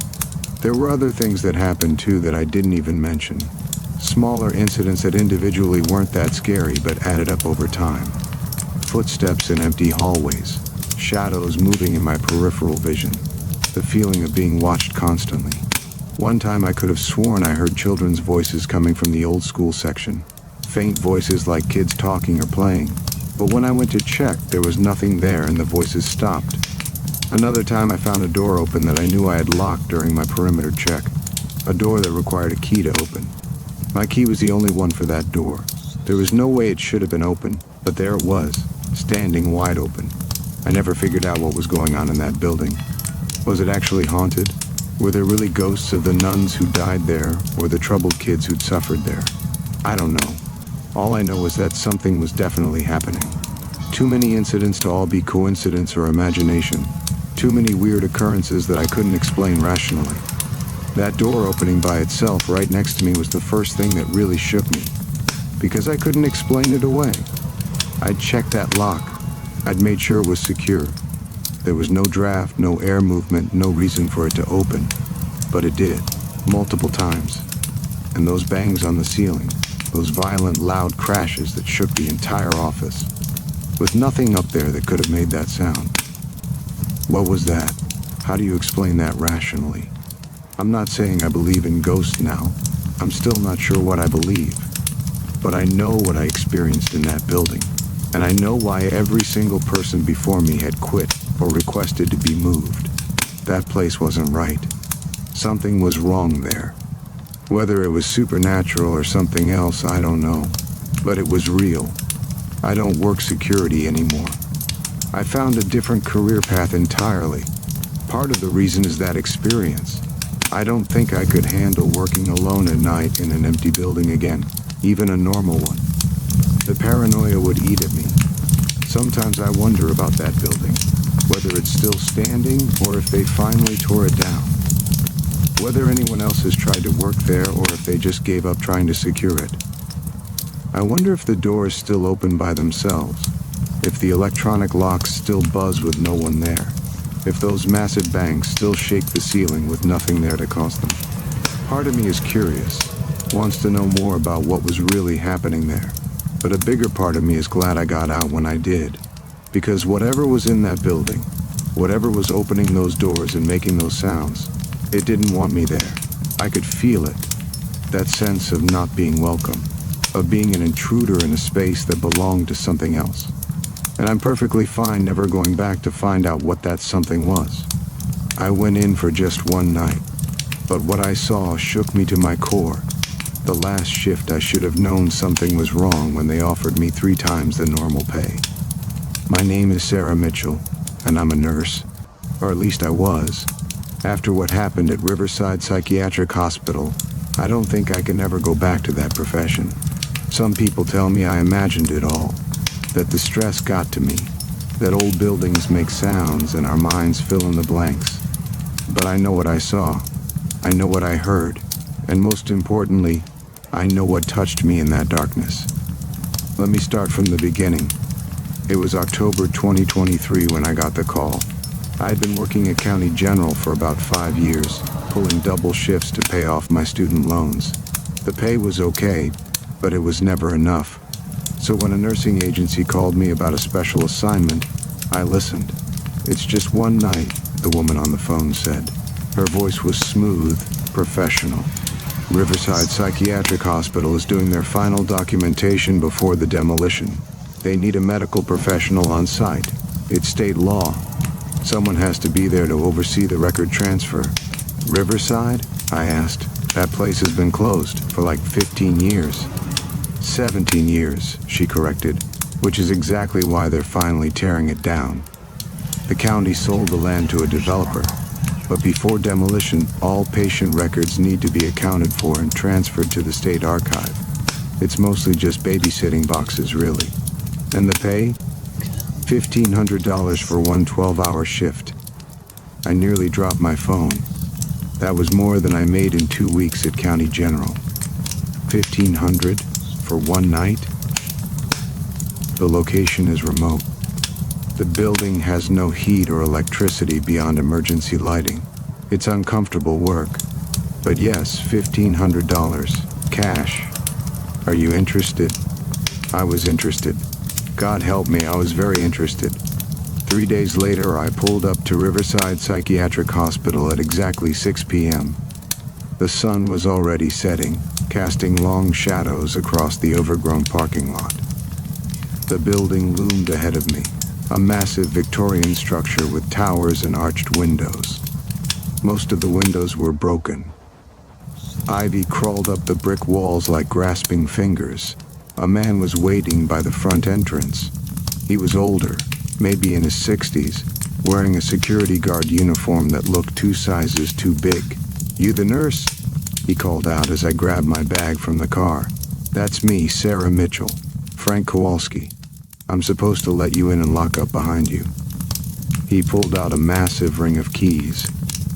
There were other things that happened too that I didn't even mention. Smaller incidents that individually weren't that scary but added up over time. Footsteps in empty hallways, shadows moving in my peripheral vision, the feeling of being watched constantly. One time I could have sworn I heard children's voices coming from the old school section. Faint voices like kids talking or playing. But when I went to check, there was nothing there and the voices stopped. Another time I found a door open that I knew I had locked during my perimeter check. A door that required a key to open. My key was the only one for that door. There was no way it should have been open, but there it was, standing wide open. I never figured out what was going on in that building. Was it actually haunted? Were there really ghosts of the nuns who died there, or the troubled kids who'd suffered there? I don't know. All I know is that something was definitely happening. Too many incidents to all be coincidence or imagination. Too many weird occurrences that I couldn't explain rationally. That door opening by itself right next to me was the first thing that really shook me, because I couldn't explain it away. I'd checked that lock. I'd made sure it was secure. There was no draft, no air movement, no reason for it to open. But it did, multiple times. And those bangs on the ceiling, those violent, loud crashes that shook the entire office, with nothing up there that could have made that sound. What was that? How do you explain that rationally? I'm not saying I believe in ghosts now. I'm still not sure what I believe. But I know what I experienced in that building. And I know why every single person before me had quit or requested to be moved. That place wasn't right. Something was wrong there. Whether it was supernatural or something else, I don't know. But it was real. I don't work security anymore. I found a different career path entirely. Part of the reason is that experience. I don't think I could handle working alone at night in an empty building again, even a normal one. The paranoia would eat at me. Sometimes I wonder about that building, whether it's still standing or if they finally tore it down. Whether anyone else has tried to work there or if they just gave up trying to secure it. I wonder if the doors still open by themselves, if the electronic locks still buzz with no one there, if those massive bangs still shake the ceiling with nothing there to cause them. Part of me is curious, wants to know more about what was really happening there. But a bigger part of me is glad I got out when I did. Because whatever was in that building, whatever was opening those doors and making those sounds, it didn't want me there. I could feel it. That sense of not being welcome, of being an intruder in a space that belonged to something else. And I'm perfectly fine never going back to find out what that something was. I went in for just one night, but what I saw shook me to my core. The last shift I should have known something was wrong when they offered me 3 times the normal pay. My name is Sarah Mitchell, and I'm a nurse, or at least I was. After what happened at Riverside Psychiatric Hospital, I don't think I can ever go back to that profession. Some people tell me I imagined it all, that the stress got to me, that old buildings make sounds and our minds fill in the blanks. But I know what I saw, I know what I heard, and most importantly, I know what touched me in that darkness. Let me start from the beginning. It was October 2023 when I got the call. I had been working at County General for about 5 years, pulling double shifts to pay off my student loans. The pay was okay, but it was never enough. So when a nursing agency called me about a special assignment, I listened. "It's just one night," the woman on the phone said. Her voice was smooth, professional. Riverside Psychiatric Hospital is doing their final documentation before the demolition. They need a medical professional on site. It's state law. Someone has to be there to oversee the record transfer. Riverside? I asked. That place has been closed for like 15 years. 17 years, she corrected, which is exactly why they're finally tearing it down. The county sold the land to a developer. But before demolition, all patient records need to be accounted for and transferred to the state archive. It's mostly just babysitting boxes, really. And the pay? $1,500 for one 12-hour shift. I nearly dropped my phone. That was more than I made in 2 weeks at County General. $1,500 for one night? The location is remote. The building has no heat or electricity beyond emergency lighting. It's uncomfortable work. But yes, $1,500. Cash. Are you interested? I was interested. God help me, I was very interested. 3 days later, I pulled up to Riverside Psychiatric Hospital at exactly 6 p.m. The sun was already setting, casting long shadows across the overgrown parking lot. The building loomed ahead of me. A massive Victorian structure with towers and arched windows. Most of the windows were broken. Ivy crawled up the brick walls like grasping fingers. A man was waiting by the front entrance. He was older, maybe in his 60s, wearing a security guard uniform that looked 2 sizes too big. "You the nurse?" he called out as I grabbed my bag from the car. "That's me, Sarah Mitchell. Frank Kowalski. I'm supposed to let you in and lock up behind you." He pulled out a massive ring of keys.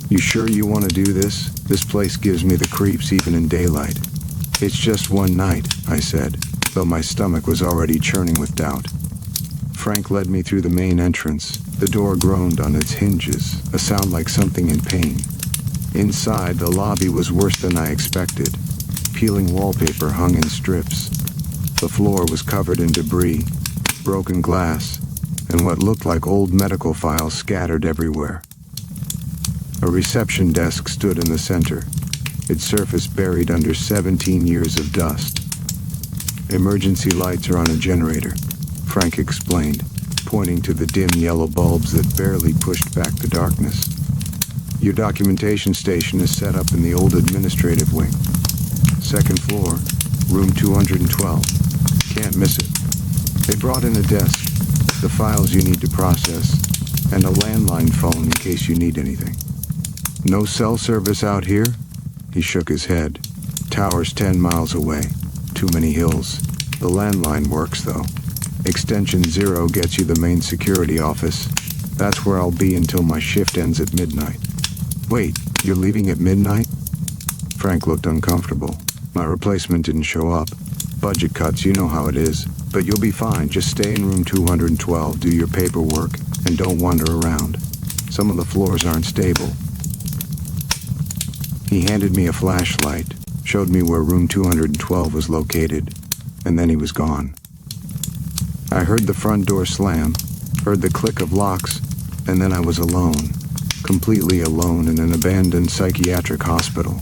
"You sure you want to do this? This place gives me the creeps even in daylight." "It's just one night," I said, though my stomach was already churning with doubt. Frank led me through the main entrance. The door groaned on its hinges, a sound like something in pain. Inside, the lobby was worse than I expected. Peeling wallpaper hung in strips. The floor was covered in debris, broken glass, and what looked like old medical files scattered everywhere. A reception desk stood in the center, its surface buried under 17 years of dust. "Emergency lights are on a generator," Frank explained, pointing to the dim yellow bulbs that barely pushed back the darkness. "Your documentation station is set up in the old administrative wing. Second floor, room 212. Can't miss it." They brought in a desk, the files you need to process, and a landline phone in case you need anything. "No cell service out here?" He shook his head. "Tower's 10 miles away. Too many hills. The landline works, though. Extension 0 gets you the main security office. That's where I'll be until my shift ends at midnight." "Wait, you're leaving at midnight?" Frank looked uncomfortable. "My replacement didn't show up. Budget cuts, you know how it is. But you'll be fine. Just stay in room 212, do your paperwork, and don't wander around. Some of the floors aren't stable." He handed me a flashlight, showed me where room 212 was located, and then he was gone. I heard the front door slam, heard the click of locks, and then I was alone, completely alone in an abandoned psychiatric hospital.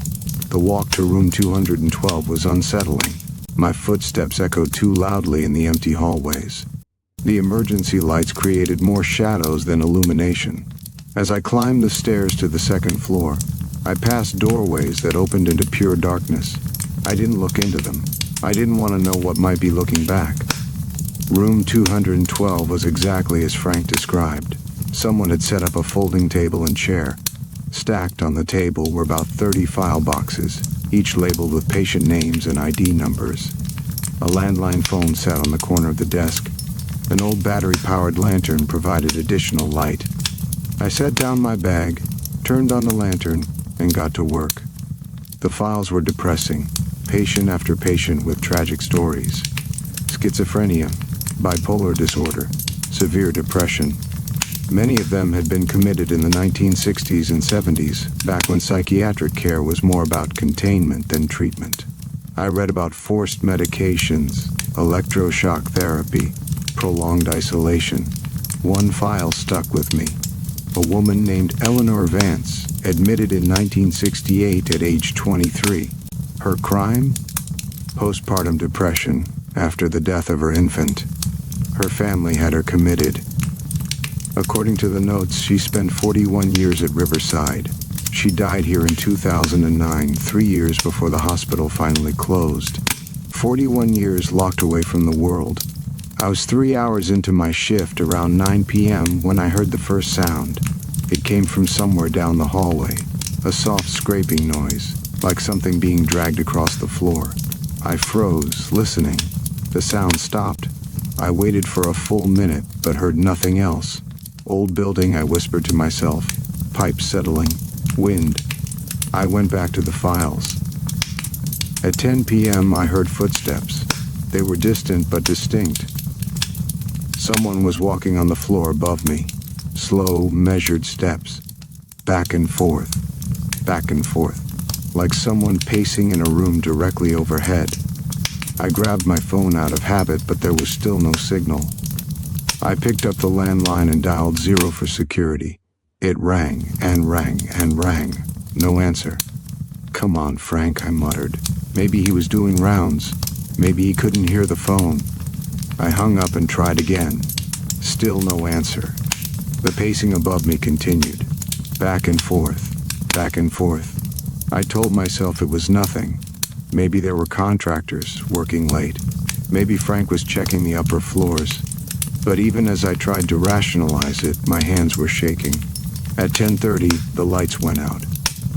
The walk to room 212 was unsettling. My footsteps echoed too loudly in the empty hallways. The emergency lights created more shadows than illumination. As I climbed the stairs to the second floor, I passed doorways that opened into pure darkness. I didn't look into them. I didn't want to know what might be looking back. Room 212 was exactly as Frank described. Someone had set up a folding table and chair. Stacked on the table were about 30 file boxes, each labeled with patient names and ID numbers. A landline phone sat on the corner of the desk. An old battery-powered lantern provided additional light. I set down my bag, turned on the lantern, and got to work. The files were depressing, patient after patient with tragic stories. Schizophrenia, bipolar disorder, severe depression. Many of them had been committed in the 1960s and 70s, back when psychiatric care was more about containment than treatment. I read about forced medications, electroshock therapy, prolonged isolation. One file stuck with me. A woman named Eleanor Vance, admitted in 1968 at age 23. Her crime? Postpartum depression after the death of her infant. Her family had her committed. According to the notes, she spent 41 years at Riverside. She died here in 2009, 3 years before the hospital finally closed. 41 years locked away from the world. I was 3 hours into my shift around 9 p.m. when I heard the first sound. It came from somewhere down the hallway, a soft scraping noise, like something being dragged across the floor. I froze, listening. The sound stopped. I waited for a full minute, but heard nothing else. Old building, I whispered to myself. Pipes settling. Wind. I went back to the files. At 10 p.m., I heard footsteps. They were distant but distinct. Someone was walking on the floor above me. Slow, measured steps. Back and forth, like someone pacing in a room directly overhead. I grabbed my phone out of habit, but there was still no signal. I picked up the landline and dialed 0 for security. It rang and rang and rang. No answer. "Come on, Frank," I muttered. Maybe he was doing rounds. Maybe he couldn't hear the phone. I hung up and tried again. Still no answer. The pacing above me continued. Back and forth, back and forth. I told myself it was nothing. Maybe there were contractors working late. Maybe Frank was checking the upper floors. But even as I tried to rationalize it, my hands were shaking. At 10:30, the lights went out.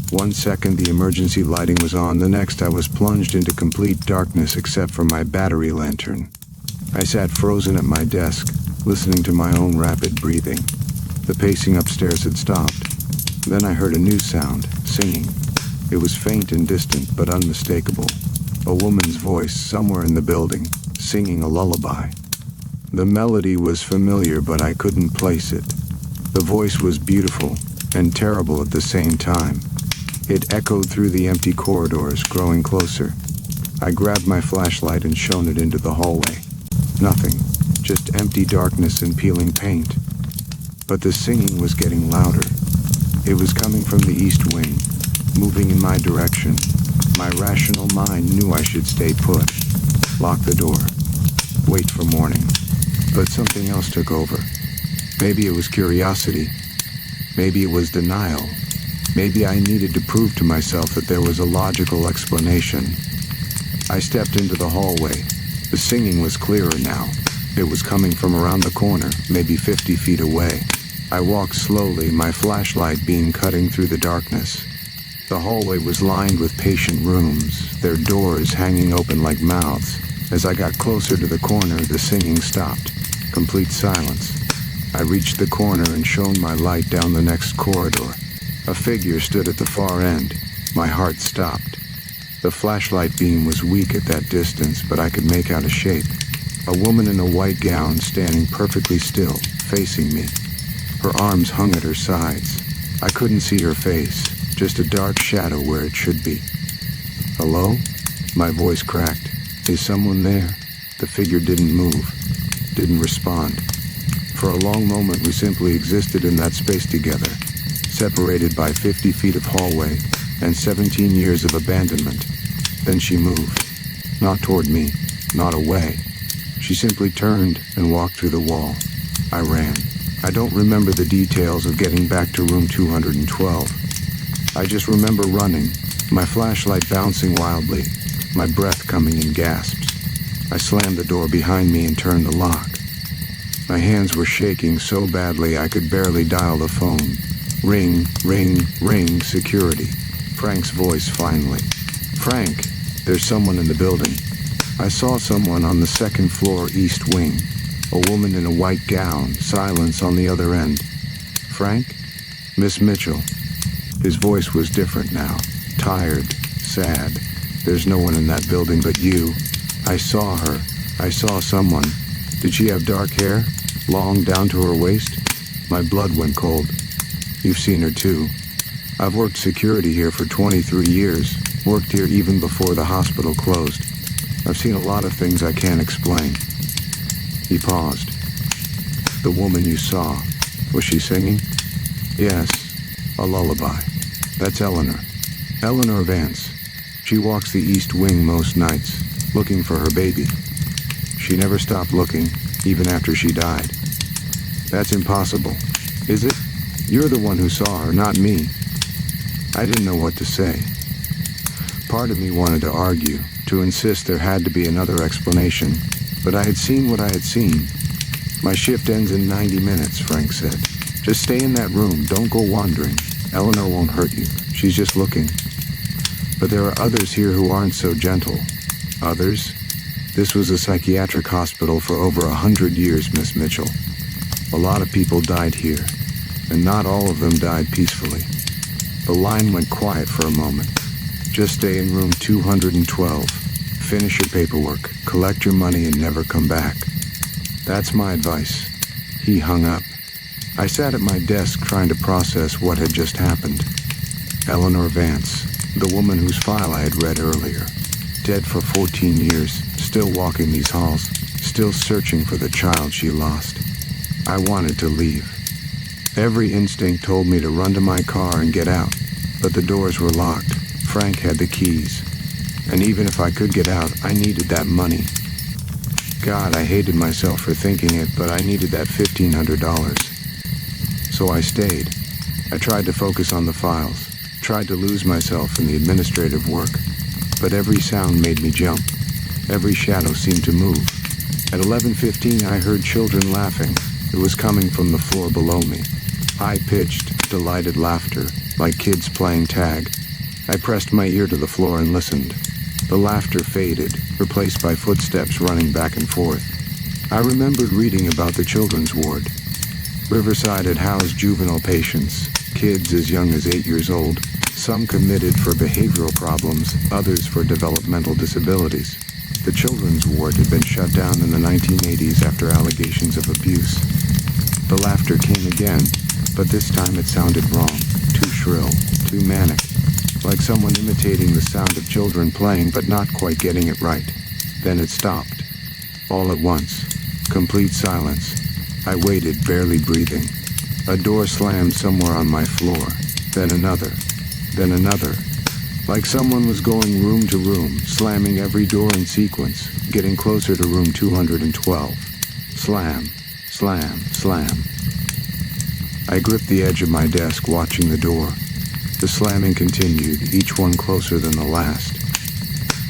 1 second the emergency lighting was on, the next I was plunged into complete darkness except for my battery lantern. I sat frozen at my desk, listening to my own rapid breathing. The pacing upstairs had stopped. Then I heard a new sound, singing. It was faint and distant, but unmistakable. A woman's voice somewhere in the building, singing a lullaby. The melody was familiar, but I couldn't place it. The voice was beautiful and terrible at the same time. It echoed through the empty corridors, growing closer. I grabbed my flashlight and shone it into the hallway. Nothing, just empty darkness and peeling paint. But the singing was getting louder. It was coming from the east wing, moving in my direction. My rational mind knew I should stay put. Lock the door. Wait for morning. But something else took over. Maybe it was curiosity. Maybe it was denial. Maybe I needed to prove to myself that there was a logical explanation. I stepped into the hallway. The singing was clearer now. It was coming from around the corner, maybe 50 feet away. I walked slowly, my flashlight beam cutting through the darkness. The hallway was lined with patient rooms, their doors hanging open like mouths. As I got closer to the corner, the singing stopped. Complete silence. I reached the corner and shone my light down the next corridor. A figure stood at the far end. My heart stopped. The flashlight beam was weak at that distance, but I could make out a shape. A woman in a white gown standing perfectly still, facing me. Her arms hung at her sides. I couldn't see her face, just a dark shadow where it should be. Hello? My voice cracked. Is someone there? The figure didn't move, didn't respond. For a long moment we simply existed in that space together, separated by 50 feet of hallway and 17 years of abandonment. Then she moved. Not toward me, not away. She simply turned and walked through the wall. I ran. I don't remember the details of getting back to room 212. I just remember running, my flashlight bouncing wildly, my breath coming in gasps. I slammed the door behind me and turned the lock. My hands were shaking so badly I could barely dial the phone. Ring, ring, ring, security. Frank's voice finally. Frank, there's someone in the building. I saw someone on the second floor east wing. A woman in a white gown, silence on the other end. Frank? Miss Mitchell. His voice was different now, tired, sad. There's no one in that building but you. I saw her. I saw someone. Did she have dark hair? Long down to her waist? My blood went cold. You've seen her too. I've worked security here for 23 years. Worked here even before the hospital closed. I've seen a lot of things I can't explain. He paused. The woman you saw, was she singing? Yes, a lullaby. That's Eleanor. Eleanor Vance. She walks the east wing most nights, looking for her baby. She never stopped looking, even after she died. That's impossible. Is it? You're the one who saw her, not me. I didn't know what to say. Part of me wanted to argue, to insist there had to be another explanation, but I had seen what I had seen. My shift ends in 90 minutes, Frank said. Just stay in that room, don't go wandering. Eleanor won't hurt you, she's just looking. But there are others here who aren't so gentle. Others? This was a psychiatric hospital for over 100 years, Miss Mitchell. A lot of people died here, and not all of them died peacefully. The line went quiet for a moment. Just stay in room 212. Finish your paperwork, collect your money, and never come back. That's my advice. He hung up. I sat at my desk trying to process what had just happened. Eleanor Vance, the woman whose file I had read earlier. Dead for 14 years, still walking these halls, still searching for the child she lost. I wanted to leave. Every instinct told me to run to my car and get out, but the doors were locked. Frank had the keys. And even if I could get out, I needed that money. God, I hated myself for thinking it, but I needed that $1,500. So I stayed. I tried to focus on the files, tried to lose myself in the administrative work, but every sound made me jump. Every shadow seemed to move. At 11:15, I heard children laughing. It was coming from the floor below me. High-pitched, delighted laughter, like kids playing tag. I pressed my ear to the floor and listened. The laughter faded, replaced by footsteps running back and forth. I remembered reading about the children's ward. Riverside had housed juvenile patients, kids as young as 8 years old, some committed for behavioral problems, others for developmental disabilities. The children's ward had been shut down in the 1980s after allegations of abuse. The laughter came again, but this time it sounded wrong, too shrill, too manic, like someone imitating the sound of children playing but not quite getting it right. Then it stopped. All at once. Complete silence. I waited, barely breathing. A door slammed somewhere on my floor. then another, then another. Like someone was going room to room, slamming every door in sequence, getting closer to room 212. Slam, slam, slam. I gripped the edge of my desk, watching the door. The slamming continued, each one closer than the last.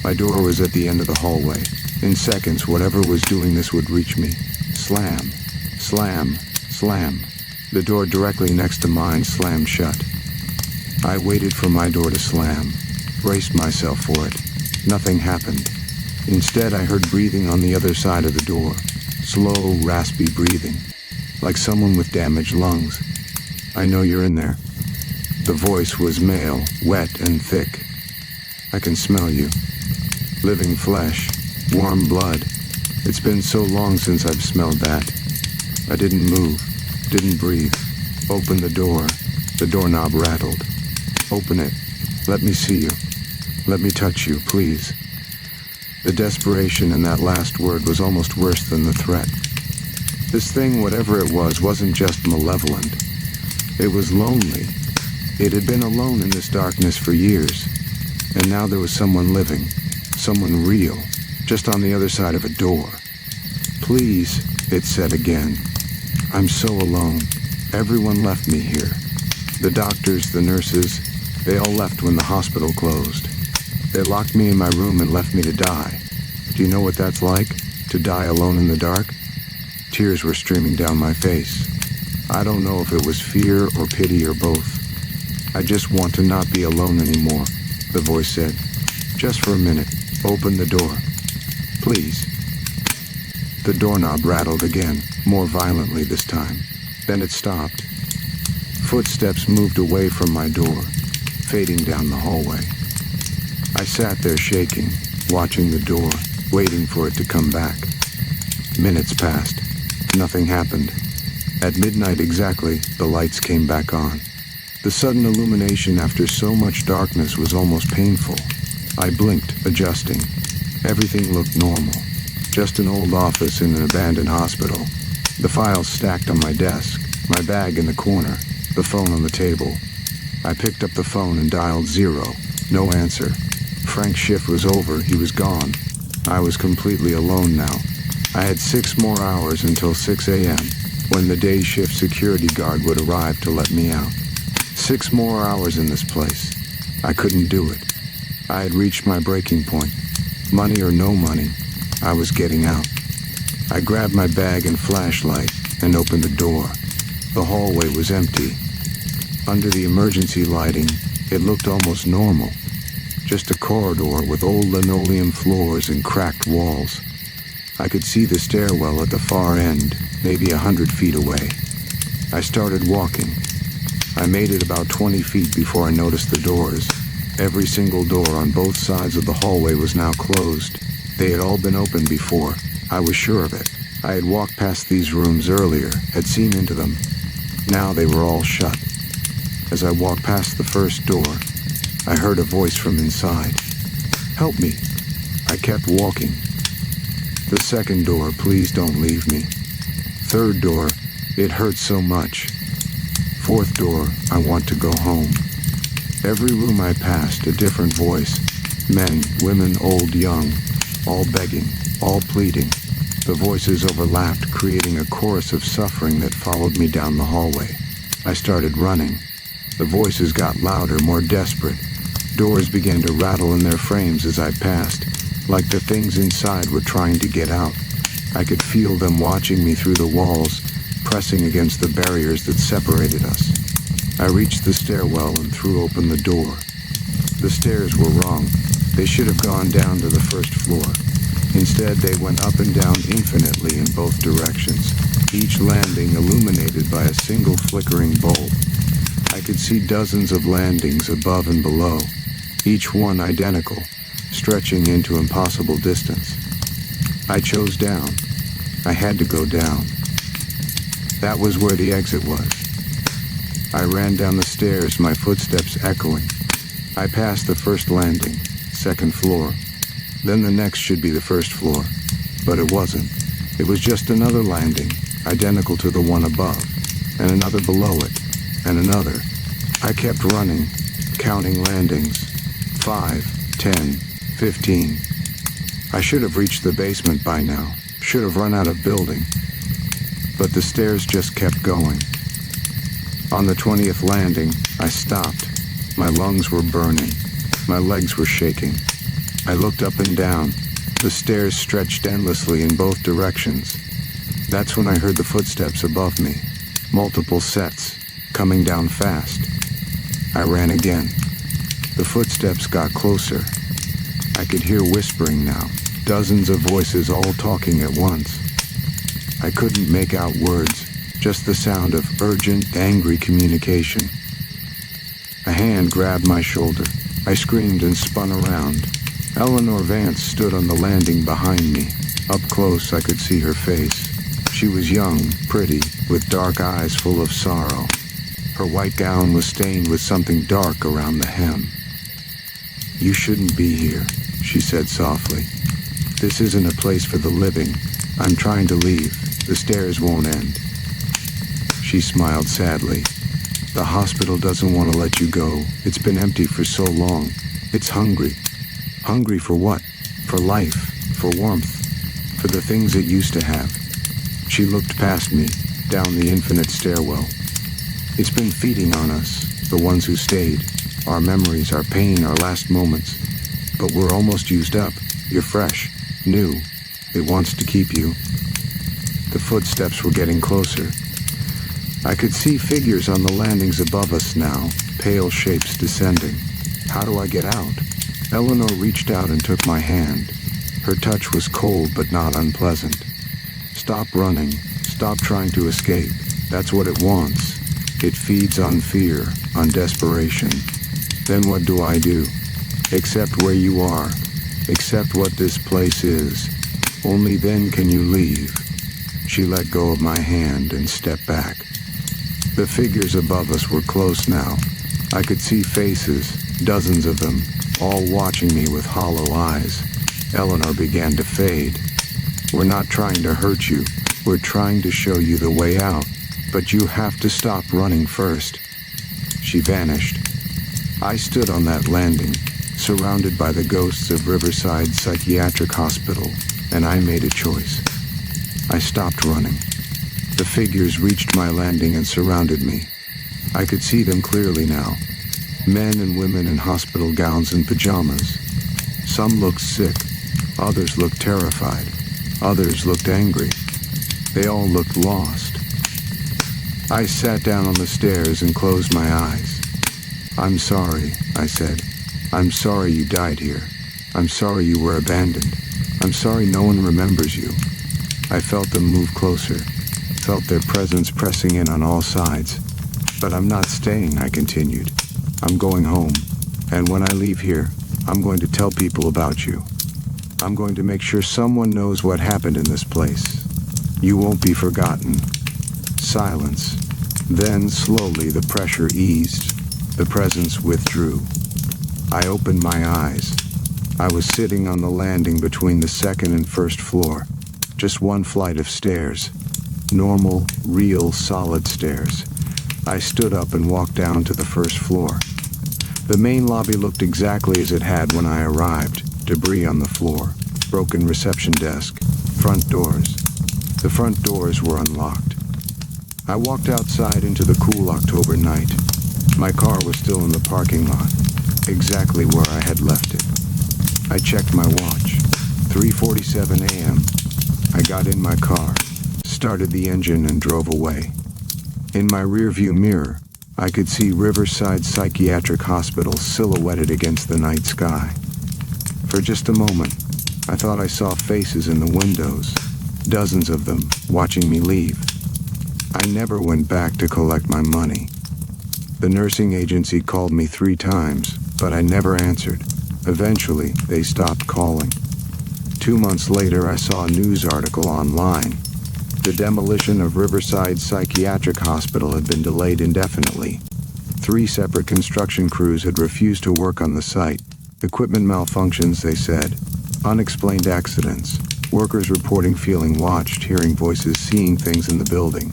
My door was at the end of the hallway. In seconds, whatever was doing this would reach me. Slam, slam, slam. The door directly next to mine slammed shut. I waited for my door to slam, braced myself for it. Nothing happened. Instead, I heard breathing on the other side of the door. Slow, raspy breathing, like someone with damaged lungs. "I know you're in there." The voice was male, wet and thick. "I can smell you. Living flesh, warm blood. It's been so long since I've smelled that." I didn't move, didn't breathe. "Open the door." The doorknob rattled. "Open it. Let me see you. Let me touch you, please." The desperation in that last word was almost worse than the threat. This thing, whatever it was, wasn't just malevolent. It was lonely. It had been alone in this darkness for years. And now there was someone living, someone real, just on the other side of a door. "Please," it said again. "I'm so alone. Everyone left me here. The doctors, the nurses, they all left when the hospital closed. They locked me in my room and left me to die. Do you know what that's like? To die alone in the dark?" Tears were streaming down my face. I don't know if it was fear or pity or both. "I just want to not be alone anymore," the voice said. "Just for a minute. Open the door. Please." The doorknob rattled again, more violently this time. Then it stopped. Footsteps moved away from my door, fading down the hallway. I sat there shaking, watching the door, waiting for it to come back. Minutes passed. Nothing happened. At midnight exactly, the lights came back on. The sudden illumination after so much darkness was almost painful. I blinked, adjusting. Everything looked normal. Just an old office in an abandoned hospital. The files stacked on my desk, my bag in the corner, the phone on the table. I picked up the phone and dialed 0. No answer. Frank's shift was over. He was gone. I was completely alone now. I had 6 more hours until 6 a.m., when the day shift security guard would arrive to let me out. 6 more hours in this place. I couldn't do it. I had reached my breaking point. Money or no money, I was getting out. I grabbed my bag and flashlight and opened the door. The hallway was empty. Under the emergency lighting, it looked almost normal. Just a corridor with old linoleum floors and cracked walls. I could see the stairwell at the far end, maybe 100 feet away. I started walking. I made it about 20 feet before I noticed the doors. Every single door on both sides of the hallway was now closed. They had all been opened before. I was sure of it. I had walked past these rooms earlier, had seen into them. Now they were all shut. As I walked past the first door, I heard a voice from inside. "Help me." I kept walking. The second door, "Please don't leave me." Third door, "It hurts so much." Fourth door, "I want to go home." Every room I passed, a different voice. Men, women, old, young, all begging, all pleading. The voices overlapped, creating a chorus of suffering that followed me down the hallway. I started running. The voices got louder, more desperate. Doors began to rattle in their frames as I passed, like the things inside were trying to get out. I could feel them watching me through the walls, pressing against the barriers that separated us. I reached the stairwell and threw open the door. The stairs were wrong. They should have gone down to the first floor. Instead, they went up and down infinitely in both directions, each landing illuminated by a single flickering bulb. I could see dozens of landings above and below, each one identical, stretching into impossible distance. I chose down. I had to go down. That was where the exit was. I ran down the stairs, my footsteps echoing. I passed the first landing, second floor. Then the next should be the first floor. But it wasn't. It was just another landing, identical to the one above, and another below it, and another. I kept running, counting landings. 5, 10, 15. I should have reached the basement by now, should have run out of building. But the stairs just kept going. On the 20th landing, I stopped. My lungs were burning. My legs were shaking. I looked up and down. The stairs stretched endlessly in both directions. That's when I heard the footsteps above me. Multiple sets, coming down fast. I ran again. The footsteps got closer. I could hear whispering now, dozens of voices all talking at once. I couldn't make out words, just the sound of urgent, angry communication. A hand grabbed my shoulder. I screamed and spun around. Eleanor Vance stood on the landing behind me. Up close, I could see her face. She was young, pretty, with dark eyes full of sorrow. Her white gown was stained with something dark around the hem. "You shouldn't be here," she said softly. "This isn't a place for the living. I'm trying to leave. The stairs won't end." She smiled sadly. "The hospital doesn't want to let you go. It's been empty for so long. It's hungry. Hungry for what? For life, for warmth, for the things it used to have." She looked past me, down the infinite stairwell. "It's been feeding on us, the ones who stayed. Our memories, our pain, our last moments. But we're almost used up. You're fresh, new. It wants to keep you." The footsteps were getting closer. I could see figures on the landings above us now, pale shapes descending. How do I get out? Eleanor reached out and took my hand. Her touch was cold but not unpleasant. "Stop running. Stop trying to escape. That's what it wants. It feeds on fear, on desperation. Then what do? Accept where you are. Accept what this place is. Only then can you leave." She let go of my hand and stepped back. The figures above us were close now. I could see faces, dozens of them, all watching me with hollow eyes. Eleanor began to fade. "We're not trying to hurt you. We're trying to show you the way out. But you have to stop running first." She vanished. I stood on that landing, surrounded by the ghosts of Riverside Psychiatric Hospital, and I made a choice. I stopped running. The figures reached my landing and surrounded me. I could see them clearly now. Men and women in hospital gowns and pajamas. Some looked sick. Others looked terrified. Others looked angry. They all looked lost. I sat down on the stairs and closed my eyes. "I'm sorry," I said. "I'm sorry you died here. I'm sorry you were abandoned. I'm sorry no one remembers you." I felt them move closer, felt their presence pressing in on all sides. "But I'm not staying," I continued. "I'm going home. And when I leave here, I'm going to tell people about you. I'm going to make sure someone knows what happened in this place. You won't be forgotten." Silence. Then, slowly, the pressure eased. The presence withdrew. I opened my eyes. I was sitting on the landing between the second and first floor. Just one flight of stairs. Normal, real, solid stairs. I stood up and walked down to the first floor. The main lobby looked exactly as it had when I arrived. Debris on the floor. Broken reception desk. Front doors. The front doors were unlocked. I walked outside into the cool October night. My car was still in the parking lot, exactly where I had left it. I checked my watch. 3:47 a.m. I got in my car, started the engine and drove away. In my rearview mirror, I could see Riverside Psychiatric Hospital silhouetted against the night sky. For just a moment, I thought I saw faces in the windows, dozens of them, watching me leave. I never went back to collect my money. The nursing agency called me 3 times, but I never answered. Eventually, they stopped calling. 2 months later, I saw a news article online. The demolition of Riverside Psychiatric Hospital had been delayed indefinitely. 3 separate construction crews had refused to work on the site. Equipment malfunctions, they said. Unexplained accidents. Workers reporting feeling watched, hearing voices, seeing things in the building.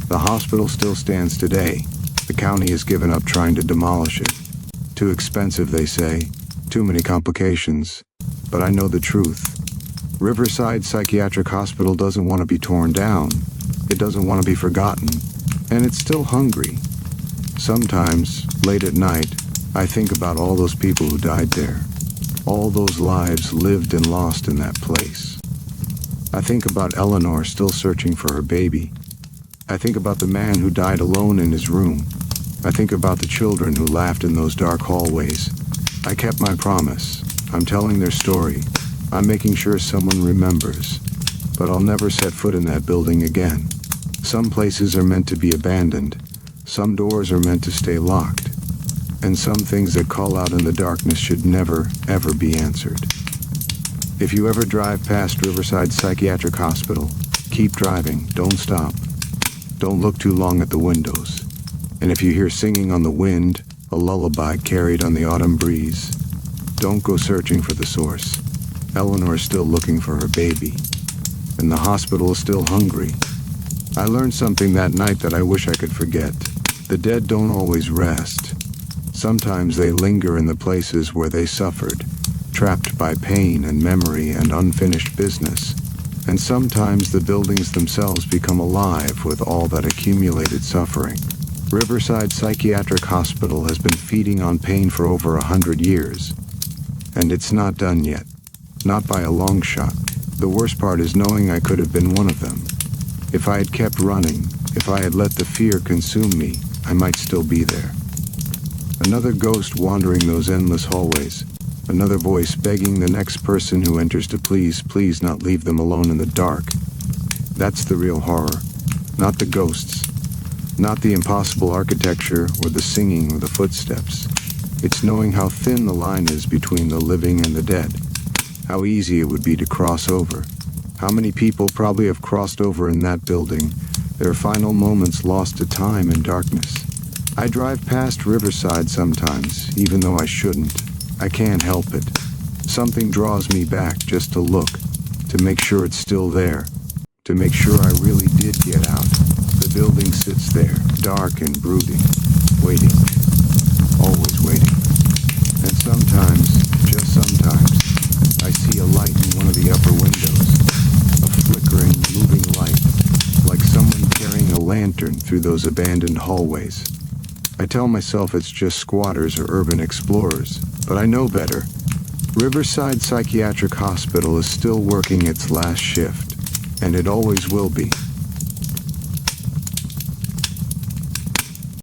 The hospital still stands today. The county has given up trying to demolish it. Too expensive, they say. Too many complications. But I know the truth. Riverside Psychiatric Hospital doesn't want to be torn down. It doesn't want to be forgotten. And it's still hungry. Sometimes, late at night, I think about all those people who died there. All those lives lived and lost in that place. I think about Eleanor still searching for her baby. I think about the man who died alone in his room. I think about the children who laughed in those dark hallways. I kept my promise. I'm telling their story. I'm making sure someone remembers. But I'll never set foot in that building again. Some places are meant to be abandoned. Some doors are meant to stay locked. And some things that call out in the darkness should never, ever be answered. If you ever drive past Riverside Psychiatric Hospital, keep driving, don't stop. Don't look too long at the windows. And if you hear singing on the wind, a lullaby carried on the autumn breeze, don't go searching for the source. Eleanor's still looking for her baby. And the hospital is still hungry. I learned something that night that I wish I could forget. The dead don't always rest. Sometimes they linger in the places where they suffered, trapped by pain and memory and unfinished business. And sometimes the buildings themselves become alive with all that accumulated suffering. Riverside Psychiatric Hospital has been feeding on pain for over 100 years. And it's not done yet. Not by a long shot. The worst part is knowing I could have been one of them. If I had kept running, if I had let the fear consume me, I might still be there. Another ghost wandering those endless hallways. Another voice begging the next person who enters to please, please not leave them alone in the dark. That's the real horror. Not the ghosts. Not the impossible architecture or the singing or the footsteps. It's knowing how thin the line is between the living and the dead. How easy it would be to cross over. How many people probably have crossed over in that building, their final moments lost to time and darkness. I drive past Riverside sometimes, even though I shouldn't. I can't help it. Something draws me back just to look, to make sure it's still there, to make sure I really did get out. The building sits there, dark and brooding, waiting, always waiting. And sometimes, just sometimes, I see a light in one of the upper windows, a flickering, moving light, like someone carrying a lantern through those abandoned hallways. I tell myself it's just squatters or urban explorers, but I know better. Riverside Psychiatric Hospital is still working its last shift, and it always will be.